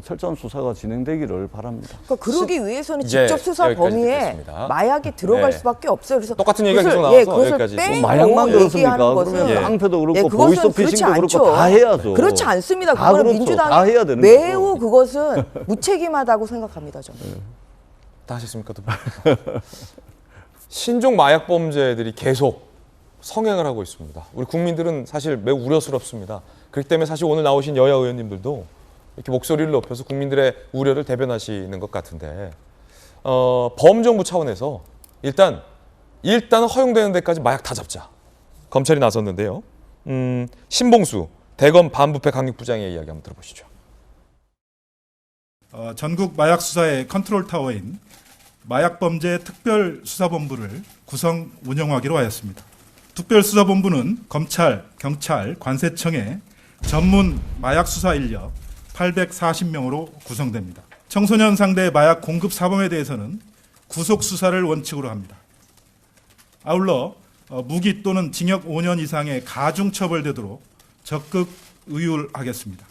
철저한 수사가 진행되기를 바랍니다. 그러니까 그러기 위해서는 직접 수사 범위에 듣겠습니다. 마약이 들어갈 네. 수밖에 없어요. 그래서 똑같은 얘기가 계속 나와서 그것을 여기까지. 빼고 마약만 그렇습니까? 것은 그러면 깡패도 그렇고 그것은 보이스피싱도 그렇지 그렇고 않죠. 다 해야죠. 그렇지 않습니다. 다 그거는 그렇죠. 민주당이 다 해야 되는 매우 거고. 그것은 무책임하다고 생각합니다. 저는. 다 하셨습니까? 또? 신종 마약 범죄들이 계속 성행을 하고 있습니다. 우리 국민들은 사실 매우 우려스럽습니다. 그렇기 때문에 사실 오늘 나오신 여야 의원님들도 이렇게 목소리를 높여서 국민들의 우려를 대변하시는 것 같은데 범정부 차원에서 일단 허용되는 데까지 마약 다 잡자. 검찰이 나섰는데요. 신봉수 대검 반부패 강력부장의 이야기 한번 들어보시죠. 전국 마약 수사의 컨트롤 타워인 마약범죄 특별수사본부를 구성 운영하기로 하였습니다. 특별수사본부는 검찰, 경찰, 관세청의 전문 마약 수사 인력 840명으로 구성됩니다. 청소년 상대 마약 공급 사범에 대해서는 구속 수사를 원칙으로 합니다. 아울러 무기 또는 징역 5년 이상의 가중 처벌되도록 적극 의율하겠습니다.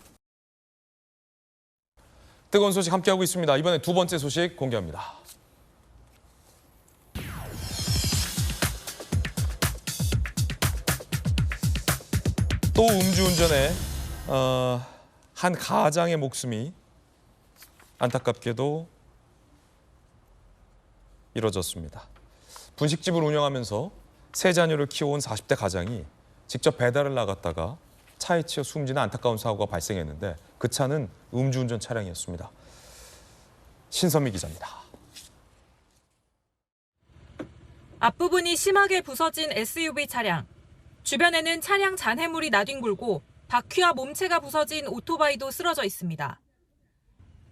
뜨거운 소식 함께하고 있습니다. 이번에 두 번째 소식 공개합니다. 또 음주운전에 한 가장의 목숨이 안타깝게도 이뤄졌습니다. 분식집을 운영하면서 세 자녀를 키워온 40대 가장이 직접 배달을 나갔다가 차에 치여 숨지는 안타까운 사고가 발생했는데 그 차는 음주운전 차량이었습니다. 신선미 기자입니다. 앞부분이 심하게 부서진 SUV 차량. 주변에는 차량 잔해물이 나뒹굴고 바퀴와 몸체가 부서진 오토바이도 쓰러져 있습니다.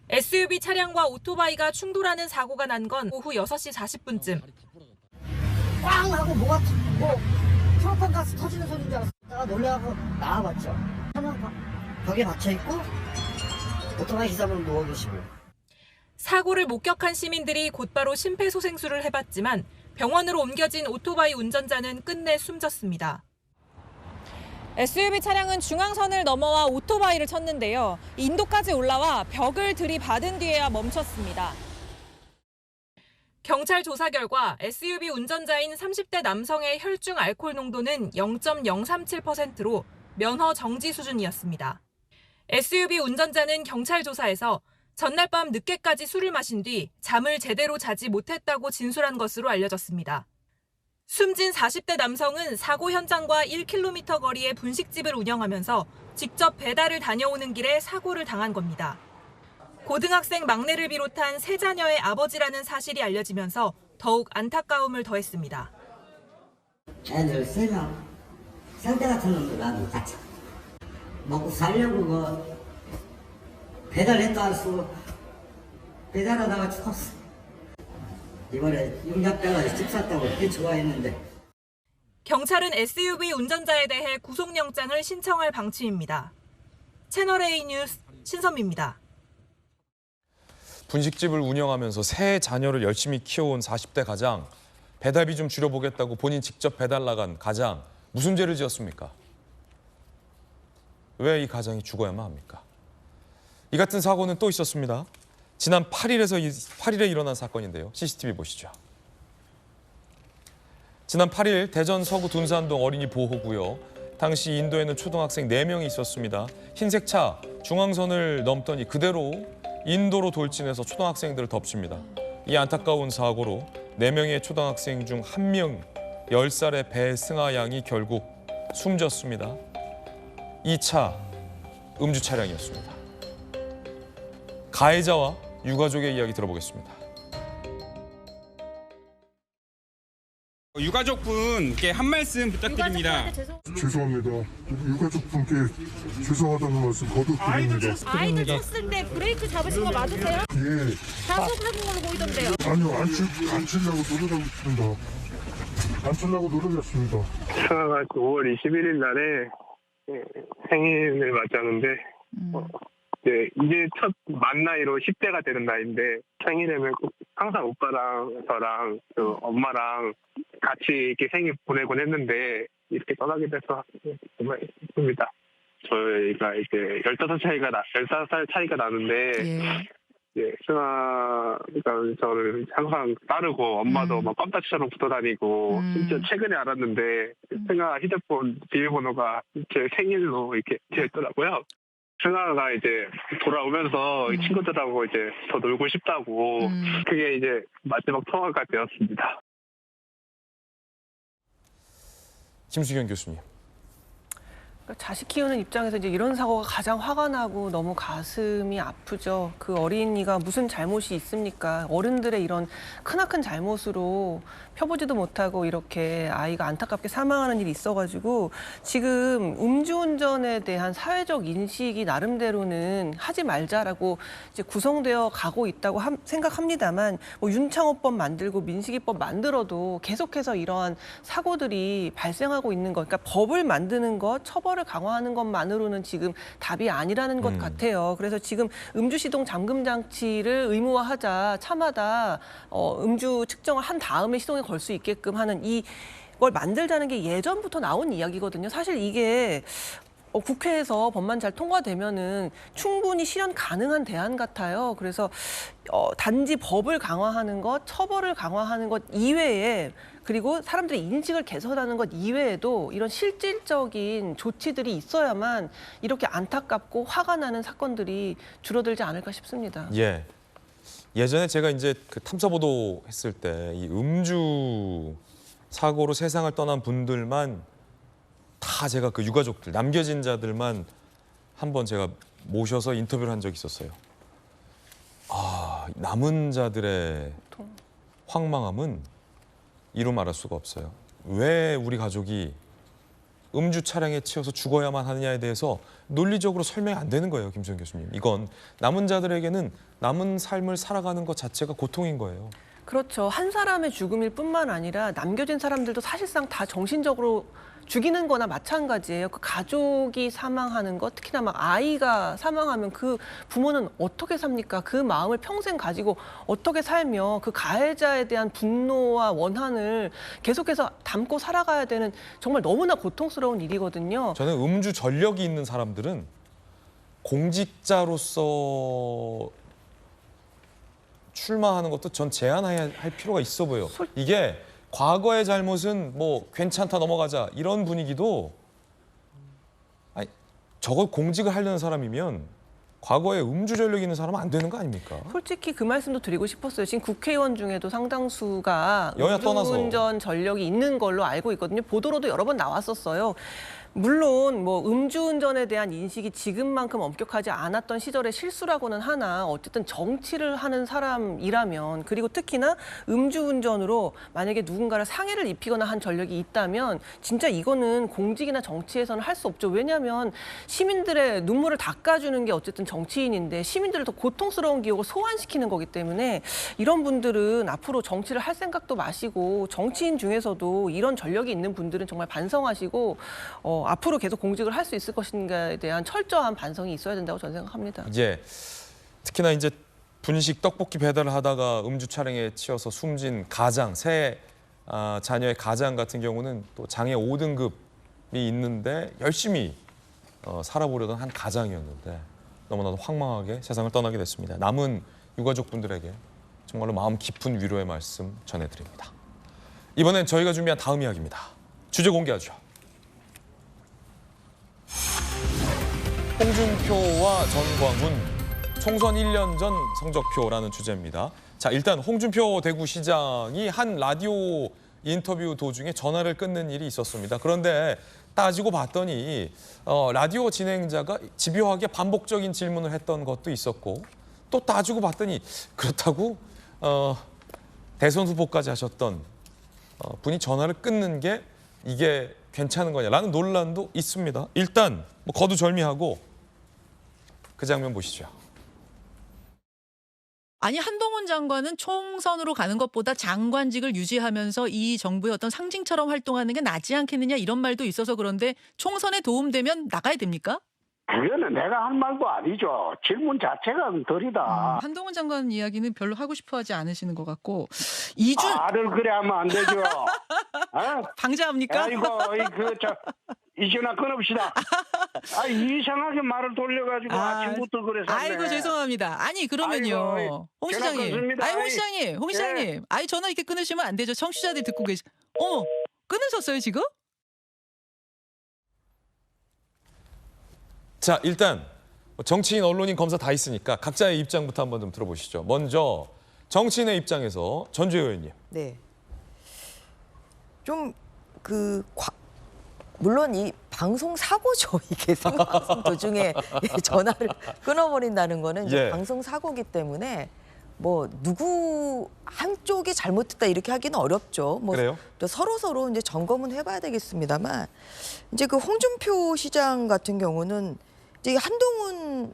SUV 차량과 오토바이가 충돌하는 사고가 난 건 오후 6시 40분쯤. 꽝 하고 뭐가 프로판 가스 터지는 소리인 줄 알았어. 내가 놀래갖고 나와봤죠. 차량 벽에 받쳐있고 오토바이 기사분 누워 계시고. 사고를 목격한 시민들이 곧바로 심폐소생술을 해봤지만 병원으로 옮겨진 오토바이 운전자는 끝내 숨졌습니다. SUV 차량은 중앙선을 넘어와 오토바이를 쳤는데요. 인도까지 올라와 벽을 들이받은 뒤에야 멈췄습니다. 경찰 조사 결과 SUV 운전자인 30대 남성의 혈중 알코올 농도는 0.037%로 면허 정지 수준이었습니다. SUV 운전자는 경찰 조사에서 전날 밤 늦게까지 술을 마신 뒤 잠을 제대로 자지 못했다고 진술한 것으로 알려졌습니다. 숨진 40대 남성은 사고 현장과 1km 거리의 분식집을 운영하면서 직접 배달을 다녀오는 길에 사고를 당한 겁니다. 고등학생 막내를 비롯한 세 자녀의 아버지라는 사실이 알려지면서 더욱 안타까움을 더했습니다. 애들 3명, 상대 같은 놈들 놔두고 갔죠. 먹고 살려고 배달했다 할수 배달하다가 죽었어. 이번에 용접돼가지고 집 샀다고 그렇게 좋아했는데. 경찰은 SUV 운전자에 대해 구속영장을 신청할 방침입니다. 채널A 뉴스 신선미입니다. 분식집을 운영하면서 세 자녀를 열심히 키워온 40대 가장, 배달비 좀 줄여보겠다고 본인 직접 배달 나간 가장, 무슨 죄를 지었습니까? 왜 이 가장이 죽어야만 합니까? 이 같은 사고는 또 있었습니다. 지난 8일에 일어난 사건인데요. CCTV 보시죠. 지난 8일 대전 서구 둔산동 어린이 보호구역. 당시 인도에는 초등학생 4명이 있었습니다. 흰색 차 중앙선을 넘더니 그대로 인도로 돌진해서 초등학생들을 덮칩니다. 이 안타까운 사고로 4명의 초등학생 중 1명 10살의 배승아 양이 결국 숨졌습니다. 이 차 음주 차량이었습니다. 가해자와 유가족의 이야기 들어보겠습니다. 유가족분께 한 말씀 부탁드립니다. 죄송합니다. 유가족분께 죄송하다는 말씀 거듭 드립니다. 아이들 쳤는데 브레이크 잡으신 거 맞으세요? 예. 자숙하는 걸로 보이던데요. 아니요, 안 치려고 노력하고 있습니다. 안 치려고 노력했습니다. 승아가 5월 21일 날에 생일을 맞았는데 이제 첫 만 나이로 10대가 되는 나이인데 생일에는 꼭 항상 오빠랑 저랑 그 엄마랑 같이 이렇게 생일 보내곤 했는데 이렇게 떠나게 돼서 정말 기쁩니다. 저희가 이제 15살 차이가 나는데 승아가 저를 항상 따르고 엄마도 막 껌딱지처럼 붙어 다니고 진짜 최근에 알았는데 승아 휴대폰 비밀번호가 제 생일로 이렇게 되어 있더라고요. 승아가 이제 돌아오면서 친구들하고 이제 더 놀고 싶다고 그게 이제 마지막 통화가 되었습니다. 김수경 교수님. 자식 키우는 입장에서 이제 이런 사고가 가장 화가 나고 너무 가슴이 아프죠. 그 어린이가 무슨 잘못이 있습니까? 어른들의 이런 크나큰 잘못으로 펴보지도 못하고 이렇게 아이가 안타깝게 사망하는 일이 있어가지고 지금 음주운전에 대한 사회적 인식이 나름대로는 하지 말자라고 이제 구성되어 가고 있다고 생각합니다만 뭐 윤창호법 만들고 민식이법 만들어도 계속해서 이러한 사고들이 발생하고 있는 것. 그러니까 법을 만드는 것, 처벌을 강화하는 것만으로는 지금 답이 아니라는 것 같아요. 그래서 지금 음주시동 잠금 장치를 의무화하자 차마다 음주 측정을 한 다음에 시동에 걸 수 있게끔 하는 이걸 만들자는 게 예전부터 나온 이야기거든요. 사실 이게 국회에서 법만 잘 통과되면은 충분히 실현 가능한 대안 같아요. 그래서 단지 법을 강화하는 것, 처벌을 강화하는 것 이외에 그리고 사람들의 인식을 개선하는 것 이외에도 이런 실질적인 조치들이 있어야만 이렇게 안타깝고 화가 나는 사건들이 줄어들지 않을까 싶습니다. 예전에 제가 이제 그 탐사보도 했을 때 이 음주 사고로 세상을 떠난 분들만 다 제가 그 유가족들, 남겨진 자들만 한번 제가 모셔서 인터뷰를 한 적이 있었어요. 남은 자들의 황망함은 이루 말할 수가 없어요. 왜 우리 가족이 음주 차량에 치여서 죽어야만 하느냐에 대해서 논리적으로 설명이 안 되는 거예요, 김수현 교수님. 이건 남은 자들에게는 남은 삶을 살아가는 것 자체가 고통인 거예요. 그렇죠. 한 사람의 죽음일 뿐만 아니라 남겨진 사람들도 사실상 다 정신적으로 죽이는 거나 마찬가지예요. 그 가족이 사망하는 것, 특히나 막 아이가 사망하면 그 부모는 어떻게 삽니까? 그 마음을 평생 가지고 어떻게 살며 그 가해자에 대한 분노와 원한을 계속해서 담고 살아가야 되는 정말 너무나 고통스러운 일이거든요. 저는 음주 전력이 있는 사람들은 공직자로서 출마하는 것도 전 제한해야 할 필요가 있어 보여요. 이게 과거의 잘못은 뭐 괜찮다 넘어가자 이런 분위기도 저걸 공직을 하려는 사람이면 과거에 음주 전력이 있는 사람은 안 되는 거 아닙니까? 솔직히 그 말씀도 드리고 싶었어요. 지금 국회의원 중에도 상당수가 여야 떠나서 음주운전 전력이 있는 걸로 알고 있거든요. 보도로도 여러 번 나왔었어요. 물론 뭐 음주운전에 대한 인식이 지금만큼 엄격하지 않았던 시절의 실수라고는 하나 어쨌든 정치를 하는 사람이라면 그리고 특히나 음주운전으로 만약에 누군가를 상해를 입히거나 한 전력이 있다면 진짜 이거는 공직이나 정치에서는 할 수 없죠. 왜냐하면 시민들의 눈물을 닦아주는 게 어쨌든 정치인인데 시민들을 더 고통스러운 기억을 소환시키는 거기 때문에 이런 분들은 앞으로 정치를 할 생각도 마시고 정치인 중에서도 이런 전력이 있는 분들은 정말 반성하시고 앞으로 계속 공직을 할 수 있을 것인가에 대한 철저한 반성이 있어야 된다고 저는 생각합니다. 특히나 이제 분식 떡볶이 배달을 하다가 음주 차량에 치여서 숨진 가장, 새 자녀의 가장 같은 경우는 또 장애 5등급이 있는데 열심히 살아보려던 한 가장이었는데 너무나도 황망하게 세상을 떠나게 됐습니다. 남은 유가족분들에게 정말로 마음 깊은 위로의 말씀 전해드립니다. 이번엔 저희가 준비한 다음 이야기입니다. 주제 공개하죠. 홍준표와 전광훈 총선 1년 전 성적표라는 주제입니다. 자, 일단 홍준표 대구시장이 한 라디오 인터뷰 도중에 전화를 끊는 일이 있었습니다. 그런데 따지고 봤더니 라디오 진행자가 집요하게 반복적인 질문을 했던 것도 있었고 또 따지고 봤더니 그렇다고 대선 후보까지 하셨던 분이 전화를 끊는 게 이게 괜찮은 거냐라는 논란도 있습니다. 일단 뭐 거두절미하고 그 장면 보시죠. 아니 한동훈 장관은 총선으로 가는 것보다 장관직을 유지하면서 이 정부의 어떤 상징처럼 활동하는 게 낫지 않겠느냐 이런 말도 있어서 그런데 총선에 도움되면 나가야 됩니까? 그거는 내가 한 말도 아니죠. 질문 자체가 덜이다. 한동훈 장관 이야기는 별로 하고 싶어하지 않으시는 것 같고 이준 말을 그래 하면 안 되죠. 어? 방자합니까? 아이고 이준아 끊읍시다. 이상하게 말을 돌려가지고 아침부터 그래서. 아이고 죄송합니다. 아니 그러면요, 아이고, 홍 시장님. 전화 홍 시장님. 예. 아이 전화 이렇게 끊으시면 안 되죠. 청취자들이 듣고 계시. 어머 끊으셨어요 지금? 자, 일단 정치인, 언론인, 검사 다 있으니까 각자의 입장부터 한번 좀 들어보시죠. 먼저 정치인의 입장에서 전주혜 의원님. 네. 좀 물론 이 방송 사고죠. 이게 생방송 도중에 전화를 끊어버린다는 거는 이제 예. 방송 사고기 때문에 뭐 누구 한쪽이 잘못했다 이렇게 하기는 어렵죠. 뭐 그래요? 또 서로 이제 점검은 해봐야 되겠습니다만 이제 그 홍준표 시장 같은 경우는 이제 한동훈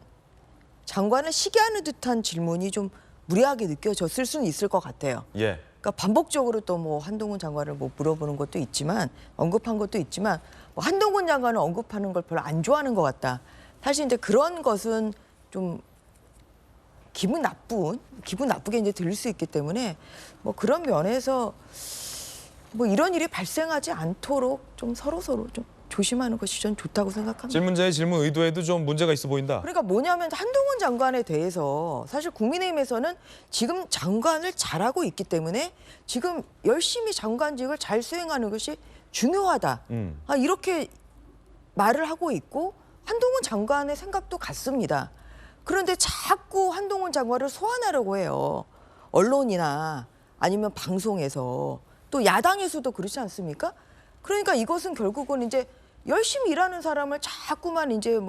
장관을 시기하는 듯한 질문이 좀 무리하게 느껴졌을 수는 있을 것 같아요. 예. 그러니까 반복적으로 또 뭐 한동훈 장관을 뭐 물어보는 것도 있지만 언급한 것도 있지만 뭐 한동훈 장관을 언급하는 걸 별로 안 좋아하는 것 같다. 사실 이제 그런 것은 좀 기분 나쁘게 이제 들릴 수 있기 때문에 뭐 그런 면에서 뭐 이런 일이 발생하지 않도록 좀 서로 좀 조심하는 것이 전 좋다고 생각합니다. 질문자의 질문 의도에도 좀 문제가 있어 보인다. 그러니까 뭐냐면 한동훈 장관에 대해서 사실 국민의힘에서는 지금 장관을 잘하고 있기 때문에 지금 열심히 장관직을 잘 수행하는 것이 중요하다. 이렇게 말을 하고 있고 한동훈 장관의 생각도 같습니다. 그런데 자꾸 한동훈 장관을 소환하려고 해요. 언론이나 아니면 방송에서 또 야당에서도 그렇지 않습니까? 그러니까 이것은 결국은 이제 열심히 일하는 사람을 자꾸만 이제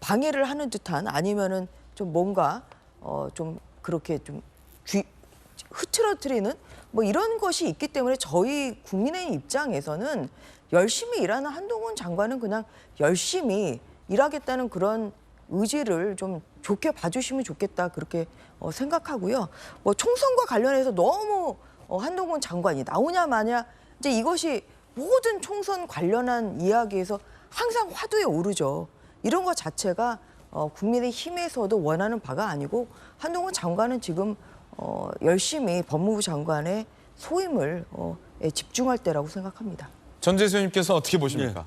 방해를 하는 듯한 아니면은 좀 뭔가 좀 그렇게 좀 흐트러뜨리는 뭐 이런 것이 있기 때문에 저희 국민의 입장에서는 열심히 일하는 한동훈 장관은 그냥 열심히 일하겠다는 그런 의지를 좀 좋게 봐주시면 좋겠다 그렇게 생각하고요. 뭐 총선과 관련해서 너무 한동훈 장관이 나오냐 마냐 이제 이것이 모든 총선 관련한 이야기에서 항상 화두에 오르죠. 이런 것 자체가 국민의힘에서도 원하는 바가 아니고 한동훈 장관은 지금 열심히 법무부 장관의 소임을 집중할 때라고 생각합니다. 전재수 의원님께서 어떻게 보십니까?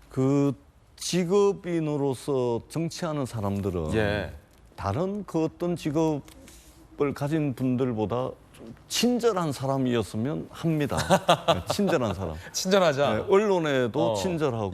그 직업인으로서 정치하는 사람들은 다른 그 어떤 직업을 가진 분들보다 좀 친절한 사람이었으면 합니다. 친절한 사람. 친절하자. 언론에도 친절하고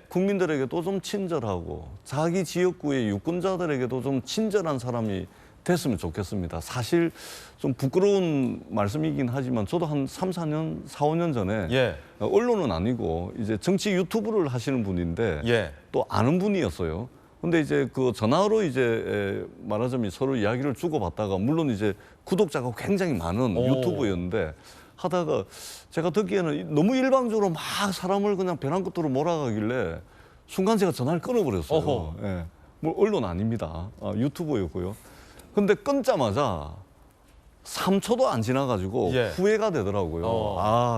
국민들에게도 좀 친절하고 자기 지역구의 유권자들에게도 좀 친절한 사람이 됐으면 좋겠습니다. 사실 좀 부끄러운 말씀이긴 하지만 저도 한 4, 5년 전에 언론은 아니고 이제 정치 유튜브를 하시는 분인데 또 아는 분이었어요. 근데 이제 그 전화로 이제 말하자면 서로 이야기를 주고받다가 물론 이제 구독자가 굉장히 많은 유튜브였는데 하다가 제가 듣기에는 너무 일방적으로 막 사람을 그냥 벼랑 끝으로 몰아가길래 순간 제가 전화를 끊어버렸어요. 뭐 언론 아닙니다. 유튜브였고요. 근데 끊자마자 3초도 안 지나가지고 후회가 되더라고요.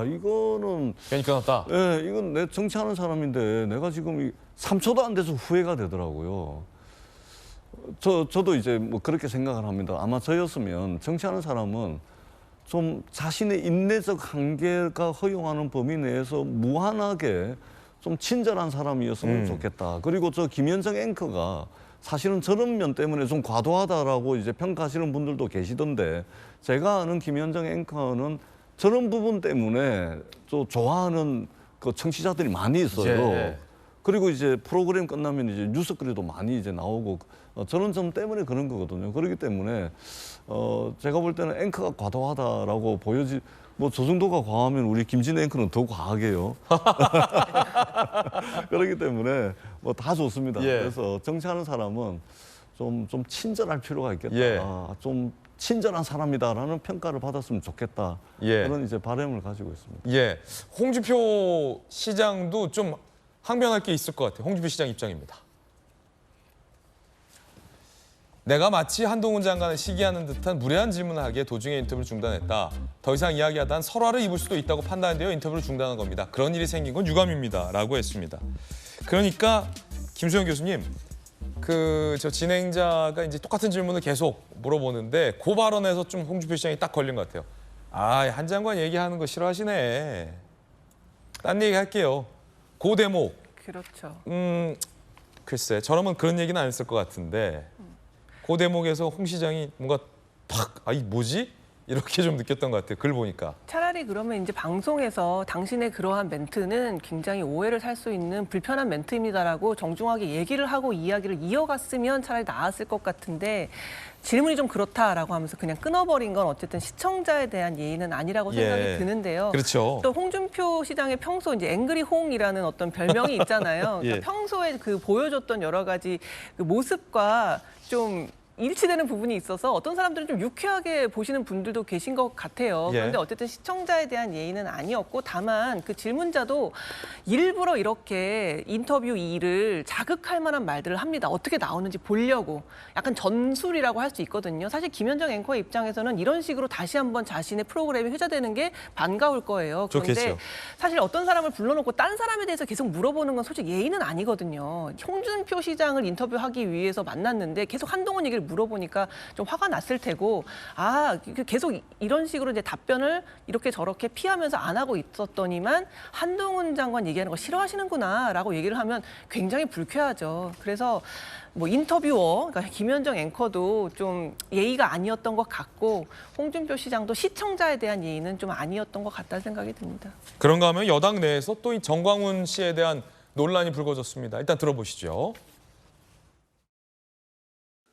이거는 괜히 끊었다. 이건 내 정치하는 사람인데 내가 지금 3초도 안 돼서 후회가 되더라고요. 저도 이제 뭐 그렇게 생각을 합니다. 아마 저였으면 정치하는 사람은 좀 자신의 인내적 한계가 허용하는 범위 내에서 무한하게 좀 친절한 사람이었으면 좋겠다. 그리고 저 김현정 앵커가 사실은 저런 면 때문에 좀 과도하다라고 이제 평가하시는 분들도 계시던데 제가 아는 김현정 앵커는 저런 부분 때문에 또 좋아하는 그 청취자들이 많이 있어요. 그리고 이제 프로그램 끝나면 이제 뉴스거리도 많이 이제 나오고 저런 점 때문에 그런 거거든요. 그렇기 때문에 제가 볼 때는 앵커가 과도하다라고 뭐 저 정도가 과하면 우리 김진애 앵커는 더 과하게요. 그렇기 때문에 뭐 다 좋습니다. 그래서 정치하는 사람은 좀 친절할 필요가 있겠다. 예. 좀 친절한 사람이다라는 평가를 받았으면 좋겠다. 예. 그런 이제 바람을 가지고 있습니다. 예, 홍준표 시장도 좀 항변할 게 있을 것 같아요. 홍준표 시장 입장입니다. 내가 마치 한동훈 장관을 시기하는 듯한 무례한 질문을 하기에 도중에 인터뷰를 중단했다. 더 이상 이야기하다간 설화를 입을 수도 있다고 판단되어 인터뷰를 중단한 겁니다. 그런 일이 생긴 건 유감입니다. 라고 했습니다. 그러니까 김수영 교수님, 저 진행자가 이제 똑같은 질문을 계속 물어보는데 그 발언에서 좀 홍준표 시장이 딱 걸린 것 같아요. 한 장관 얘기하는 거 싫어하시네. 딴 얘기 할게요. 그 대목. 그렇죠. 글쎄, 저라면 그런 얘기는 안 했을 것 같은데 그 대목에서 홍 시장이 뭔가 팍, 이 뭐지? 이렇게 좀 느꼈던 것 같아요. 글 보니까. 차라리 그러면 이제 방송에서 당신의 그러한 멘트는 굉장히 오해를 살 수 있는 불편한 멘트입니다라고 정중하게 얘기를 하고 이야기를 이어갔으면 차라리 나았을 것 같은데 질문이 좀 그렇다라고 하면서 그냥 끊어버린 건 어쨌든 시청자에 대한 예의는 아니라고 생각이 드는데요. 그렇죠. 또 홍준표 시장의 평소 이제 앵그리 홍이라는 어떤 별명이 있잖아요. 그러니까 평소에 그 보여줬던 여러 가지 그 모습과 좀 일치되는 부분이 있어서 어떤 사람들은 좀 유쾌하게 보시는 분들도 계신 것 같아요. 그런데 어쨌든 시청자에 대한 예의는 아니었고 다만 그 질문자도 일부러 이렇게 인터뷰 일을 자극할 만한 말들을 합니다. 어떻게 나오는지 보려고. 약간 전술이라고 할 수 있거든요. 사실 김현정 앵커의 입장에서는 이런 식으로 다시 한번 자신의 프로그램이 회자되는 게 반가울 거예요. 그런데 좋겠죠. 사실 어떤 사람을 불러놓고 딴 사람에 대해서 계속 물어보는 건 솔직히 예의는 아니거든요. 홍준표 시장을 인터뷰하기 위해서 만났는데 계속 한동훈 얘기를 물어보니까 좀 화가 났을 테고 계속 이런 식으로 이제 답변을 이렇게 저렇게 피하면서 안 하고 있었더니만 한동훈 장관 얘기하는 거 싫어하시는구나라고 얘기를 하면 굉장히 불쾌하죠. 그래서 뭐 인터뷰어, 그러니까 김현정 앵커도 좀 예의가 아니었던 것 같고 홍준표 시장도 시청자에 대한 예의는 좀 아니었던 것 같다는 생각이 듭니다. 그런가 하면 여당 내에서 또 이 정광훈 씨에 대한 논란이 불거졌습니다. 일단 들어보시죠.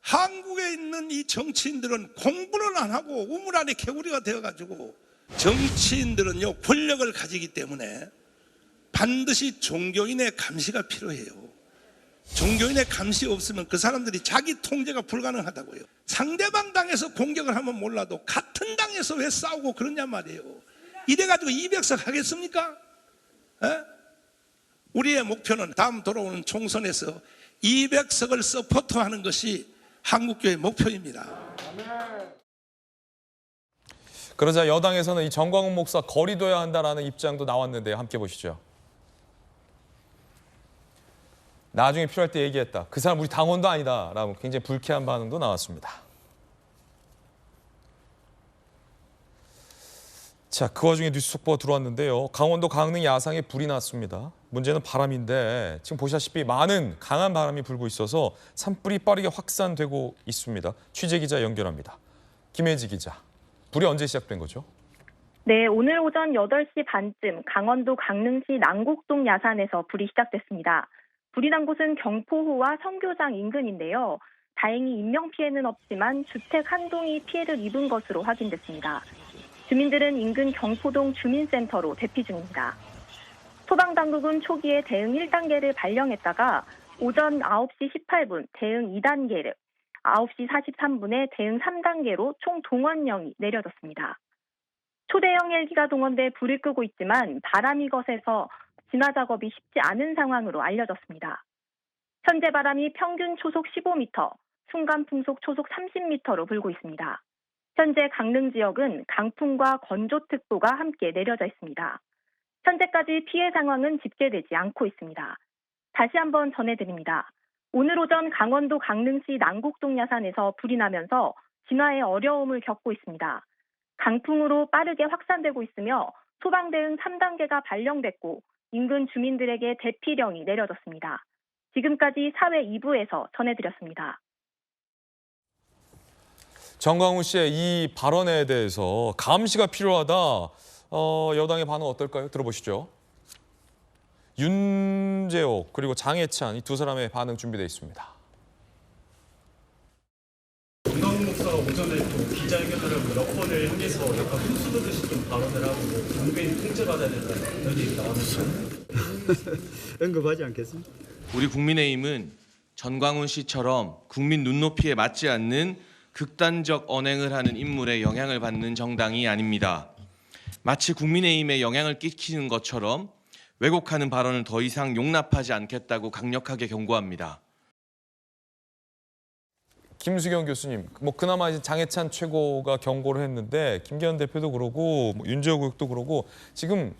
한국에 있는 이 정치인들은 공부를 안 하고 우물 안에 개구리가 되어가지고 정치인들은요 권력을 가지기 때문에 반드시 종교인의 감시가 필요해요. 종교인의 감시 없으면 그 사람들이 자기 통제가 불가능하다고요. 상대방 당에서 공격을 하면 몰라도 같은 당에서 왜 싸우고 그러냐 말이에요. 이래가지고 200석 하겠습니까? 우리의 목표는 다음 돌아오는 총선에서 200석을 서포트하는 것이 한국교회 목표입니다. 그러자 여당에서는 이 정광훈 목사 거리둬야 한다라는 입장도 나왔는데요. 함께 보시죠. 나중에 필요할 때 얘기했다. 그 사람 우리 당원도 아니다라고 굉장히 불쾌한 반응도 나왔습니다. 자, 그 와중에 뉴스 속보가 들어왔는데요. 강원도 강릉 야상에 불이 났습니다. 문제는 바람인데 지금 보시다시피 많은 강한 바람이 불고 있어서 산불이 빠르게 확산되고 있습니다. 취재 기자 연결합니다. 김혜지 기자, 불이 언제 시작된 거죠? 네, 오늘 오전 8시 반쯤 강원도 강릉시 남곡동 야산에서 불이 시작됐습니다. 불이 난 곳은 경포호와 선교장 인근인데요. 다행히 인명피해는 없지만 주택 한 동이 피해를 입은 것으로 확인됐습니다. 주민들은 인근 경포동 주민센터로 대피 중입니다. 소방당국은 초기에 대응 1단계를 발령했다가 오전 9시 18분 대응 2단계를, 9시 43분에 대응 3단계로 총 동원령이 내려졌습니다. 초대형 헬기가 동원돼 불을 끄고 있지만 바람이 거세서 진화 작업이 쉽지 않은 상황으로 알려졌습니다. 현재 바람이 평균 초속 15m, 순간 풍속 초속 30m로 불고 있습니다. 현재 강릉 지역은 강풍과 건조특보가 함께 내려져 있습니다. 현재까지 피해 상황은 집계되지 않고 있습니다. 다시 한번 전해드립니다. 오늘 오전 강원도 강릉시 남곡동 야산에서 불이 나면서 진화에 어려움을 겪고 있습니다. 강풍으로 빠르게 확산되고 있으며 소방대응 3단계가 발령됐고 인근 주민들에게 대피령이 내려졌습니다. 지금까지 사회 2부에서 전해드렸습니다. 정광훈 씨의 이 발언에 대해서 감시가 필요하다. 여당의 반응 어떨까요? 들어보시죠. 윤재옥 그리고 장해찬 이 두 사람의 반응 준비되어 있습니다. 정광훈 목사가 오전에 또 기자회견을 몇 번을 향해서 약간 흡수듯이 좀 발언을 하고 정부인 통제받아야 된다는 얘기 나왔어요. 언급하지 않겠습니다. 우리 국민의힘은 전광훈 씨처럼 국민 눈높이에 맞지 않는 극단적 언행을 하는 인물의 영향을 받는 정당이 아닙니다. 마치 국민의힘에 영향을 끼치는 것처럼 왜곡하는 발언을 더 이상 용납하지 않겠다고 강력하게 경고합니다. 김수경 교수님, 뭐 그나마 이제 장해찬 최고가 경고를 했는데 김기현 대표도 그러고 윤재호 교육도 그러고 지금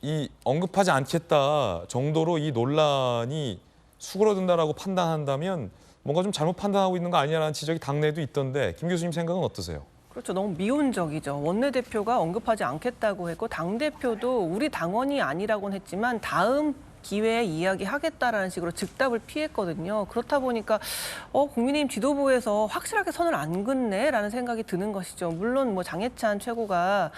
이 언급하지 않겠다 정도로 이 논란이 수그러든다라고 판단한다면 뭔가 좀 잘못 판단하고 있는 거 아니냐라는 지적이 당내에도 있던데 김 교수님 생각은 어떠세요? 그렇죠. 너무 미온적이죠. 원내대표가 언급하지 않겠다고 했고 당대표도 우리 당원이 아니라고는 했지만 다음 기회에 이야기하겠다라는 식으로 즉답을 피했거든요. 그렇다 보니까 국민의힘 지도부에서 확실하게 선을 안 긋네라는 생각이 드는 것이죠. 물론 뭐 장해찬 최고가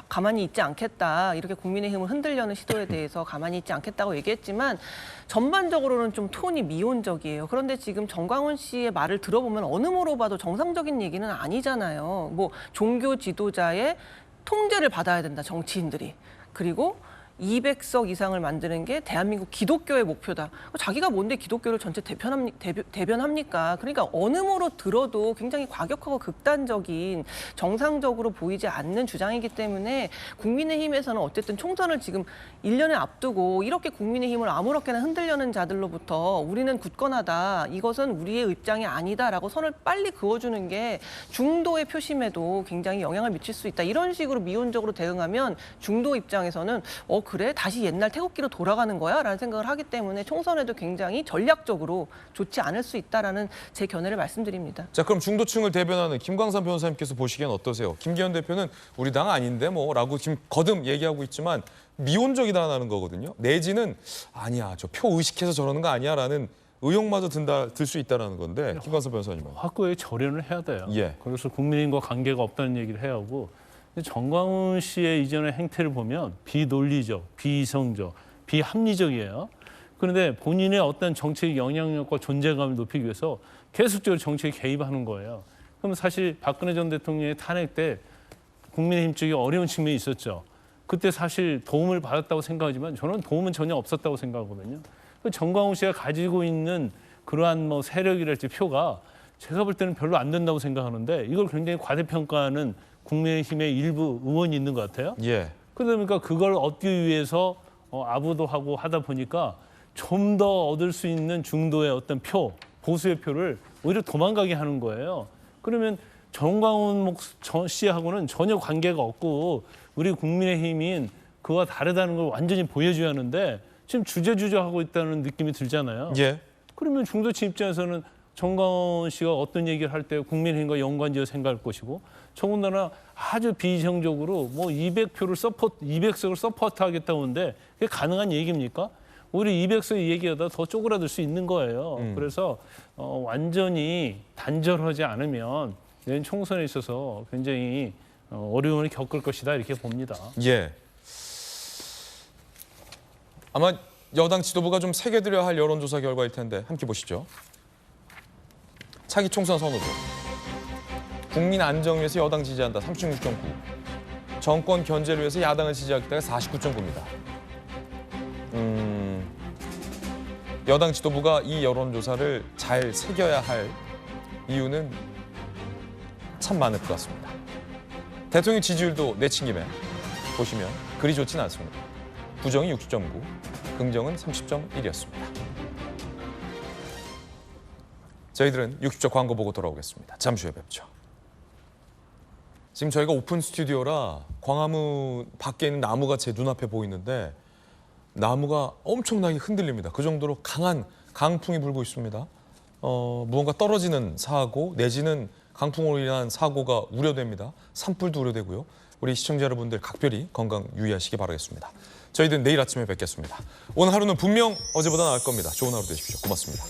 가만히 있지 않겠다 이렇게 국민의힘을 흔들려는 시도에 대해서 가만히 있지 않겠다고 얘기했지만 전반적으로는 좀 톤이 미온적이에요. 그런데 지금 전광훈 씨의 말을 들어보면 어느 모로 봐도 정상적인 얘기는 아니잖아요. 뭐 종교 지도자의 통제를 받아야 된다, 정치인들이. 그리고 200석 이상을 만드는 게 대한민국 기독교의 목표다. 자기가 뭔데 기독교를 전체 대변합니까? 그러니까 어느 모로 들어도 굉장히 과격하고 극단적인 정상적으로 보이지 않는 주장이기 때문에 국민의힘에서는 어쨌든 총선을 지금 1년에 앞두고 이렇게 국민의힘을 아무렇게나 흔들려는 자들로부터 우리는 굳건하다. 이것은 우리의 입장이 아니다라고 선을 빨리 그어주는 게 중도의 표심에도 굉장히 영향을 미칠 수 있다. 이런 식으로 미온적으로 대응하면 중도 입장에서는 그래? 다시 옛날 태극기로 돌아가는 거야? 라는 생각을 하기 때문에 총선에도 굉장히 전략적으로 좋지 않을 수 있다라는 제 견해를 말씀드립니다. 자, 그럼 중도층을 대변하는 김광삼 변호사님께서 보시기엔 어떠세요? 김기현 대표는 우리 당 아닌데 뭐라고 지금 거듭 얘기하고 있지만 미온적이다라는 거거든요. 내지는 아니야, 저 표 의식해서 저러는 거 아니야라는 의혹마저 들 수 있다는 건데 김광삼 변호사님은. 확고히 절연을 해야 돼요. 예. 그래서 국민과 관계가 없다는 얘기를 해야 하고 정광훈 씨의 이전의 행태를 보면 비논리적, 비이성적, 비합리적이에요. 그런데 본인의 어떤 정치적 영향력과 존재감을 높이기 위해서 계속적으로 정치에 개입하는 거예요. 그럼 사실 박근혜 전 대통령의 탄핵 때 국민의힘 쪽이 어려운 측면이 있었죠. 그때 사실 도움을 받았다고 생각하지만 저는 도움은 전혀 없었다고 생각하거든요. 정광훈 씨가 가지고 있는 그러한 뭐 세력이랄지 표가 제가 볼 때는 별로 안 된다고 생각하는데 이걸 굉장히 과대평가하는 국민의힘의 일부 의원이 있는 것 같아요. 예. 그러다 보니까 그걸 얻기 위해서 아부도 하고 하다 보니까 좀 더 얻을 수 있는 중도의 어떤 표, 보수의 표를 오히려 도망가게 하는 거예요. 그러면 정광훈 씨하고는 전혀 관계가 없고 우리 국민의힘인 그와 다르다는 걸 완전히 보여줘야 하는데 지금 주저하고 있다는 느낌이 들잖아요. 예. 그러면 중도층 입장에서는 정광훈 씨가 어떤 얘기를 할 때 국민의힘과 연관지어 생각할 것이고 더군다나 아주 비이성적으로 뭐 200석을 서포트하겠다고 하는데 그게 가능한 얘기입니까? 우리 200석 얘기하다 더 쪼그라들 수 있는 거예요. 그래서 완전히 단절하지 않으면 내년 총선에 있어서 굉장히 어려움을 겪을 것이다 이렇게 봅니다. 예. 아마 여당 지도부가 좀 새겨드려야 할 여론조사 결과일 텐데 함께 보시죠. 차기 총선 선호도. 국민 안정을 위해서 여당 지지한다 36.9. 정권 견제를 위해서 야당을 지지하겠다가 49.9입니다. 여당 지도부가 이 여론조사를 잘 새겨야 할 이유는 참 많을 것 같습니다. 대통령 지지율도 내친김에 보시면 그리 좋진 않습니다. 부정이 60.9, 긍정은 30.1이었습니다. 저희들은 60초 광고 보고 돌아오겠습니다. 잠시 후에 뵙죠. 지금 저희가 오픈 스튜디오라 광화문 밖에 있는 나무가 제 눈앞에 보이는데 나무가 엄청나게 흔들립니다. 그 정도로 강한 강풍이 불고 있습니다. 무언가 떨어지는 사고 내지는 강풍으로 인한 사고가 우려됩니다. 산불도 우려되고요. 우리 시청자 여러분들 각별히 건강 유의하시기 바라겠습니다. 저희들은 내일 아침에 뵙겠습니다. 오늘 하루는 분명 어제보다 나을 겁니다. 좋은 하루 되십시오. 고맙습니다.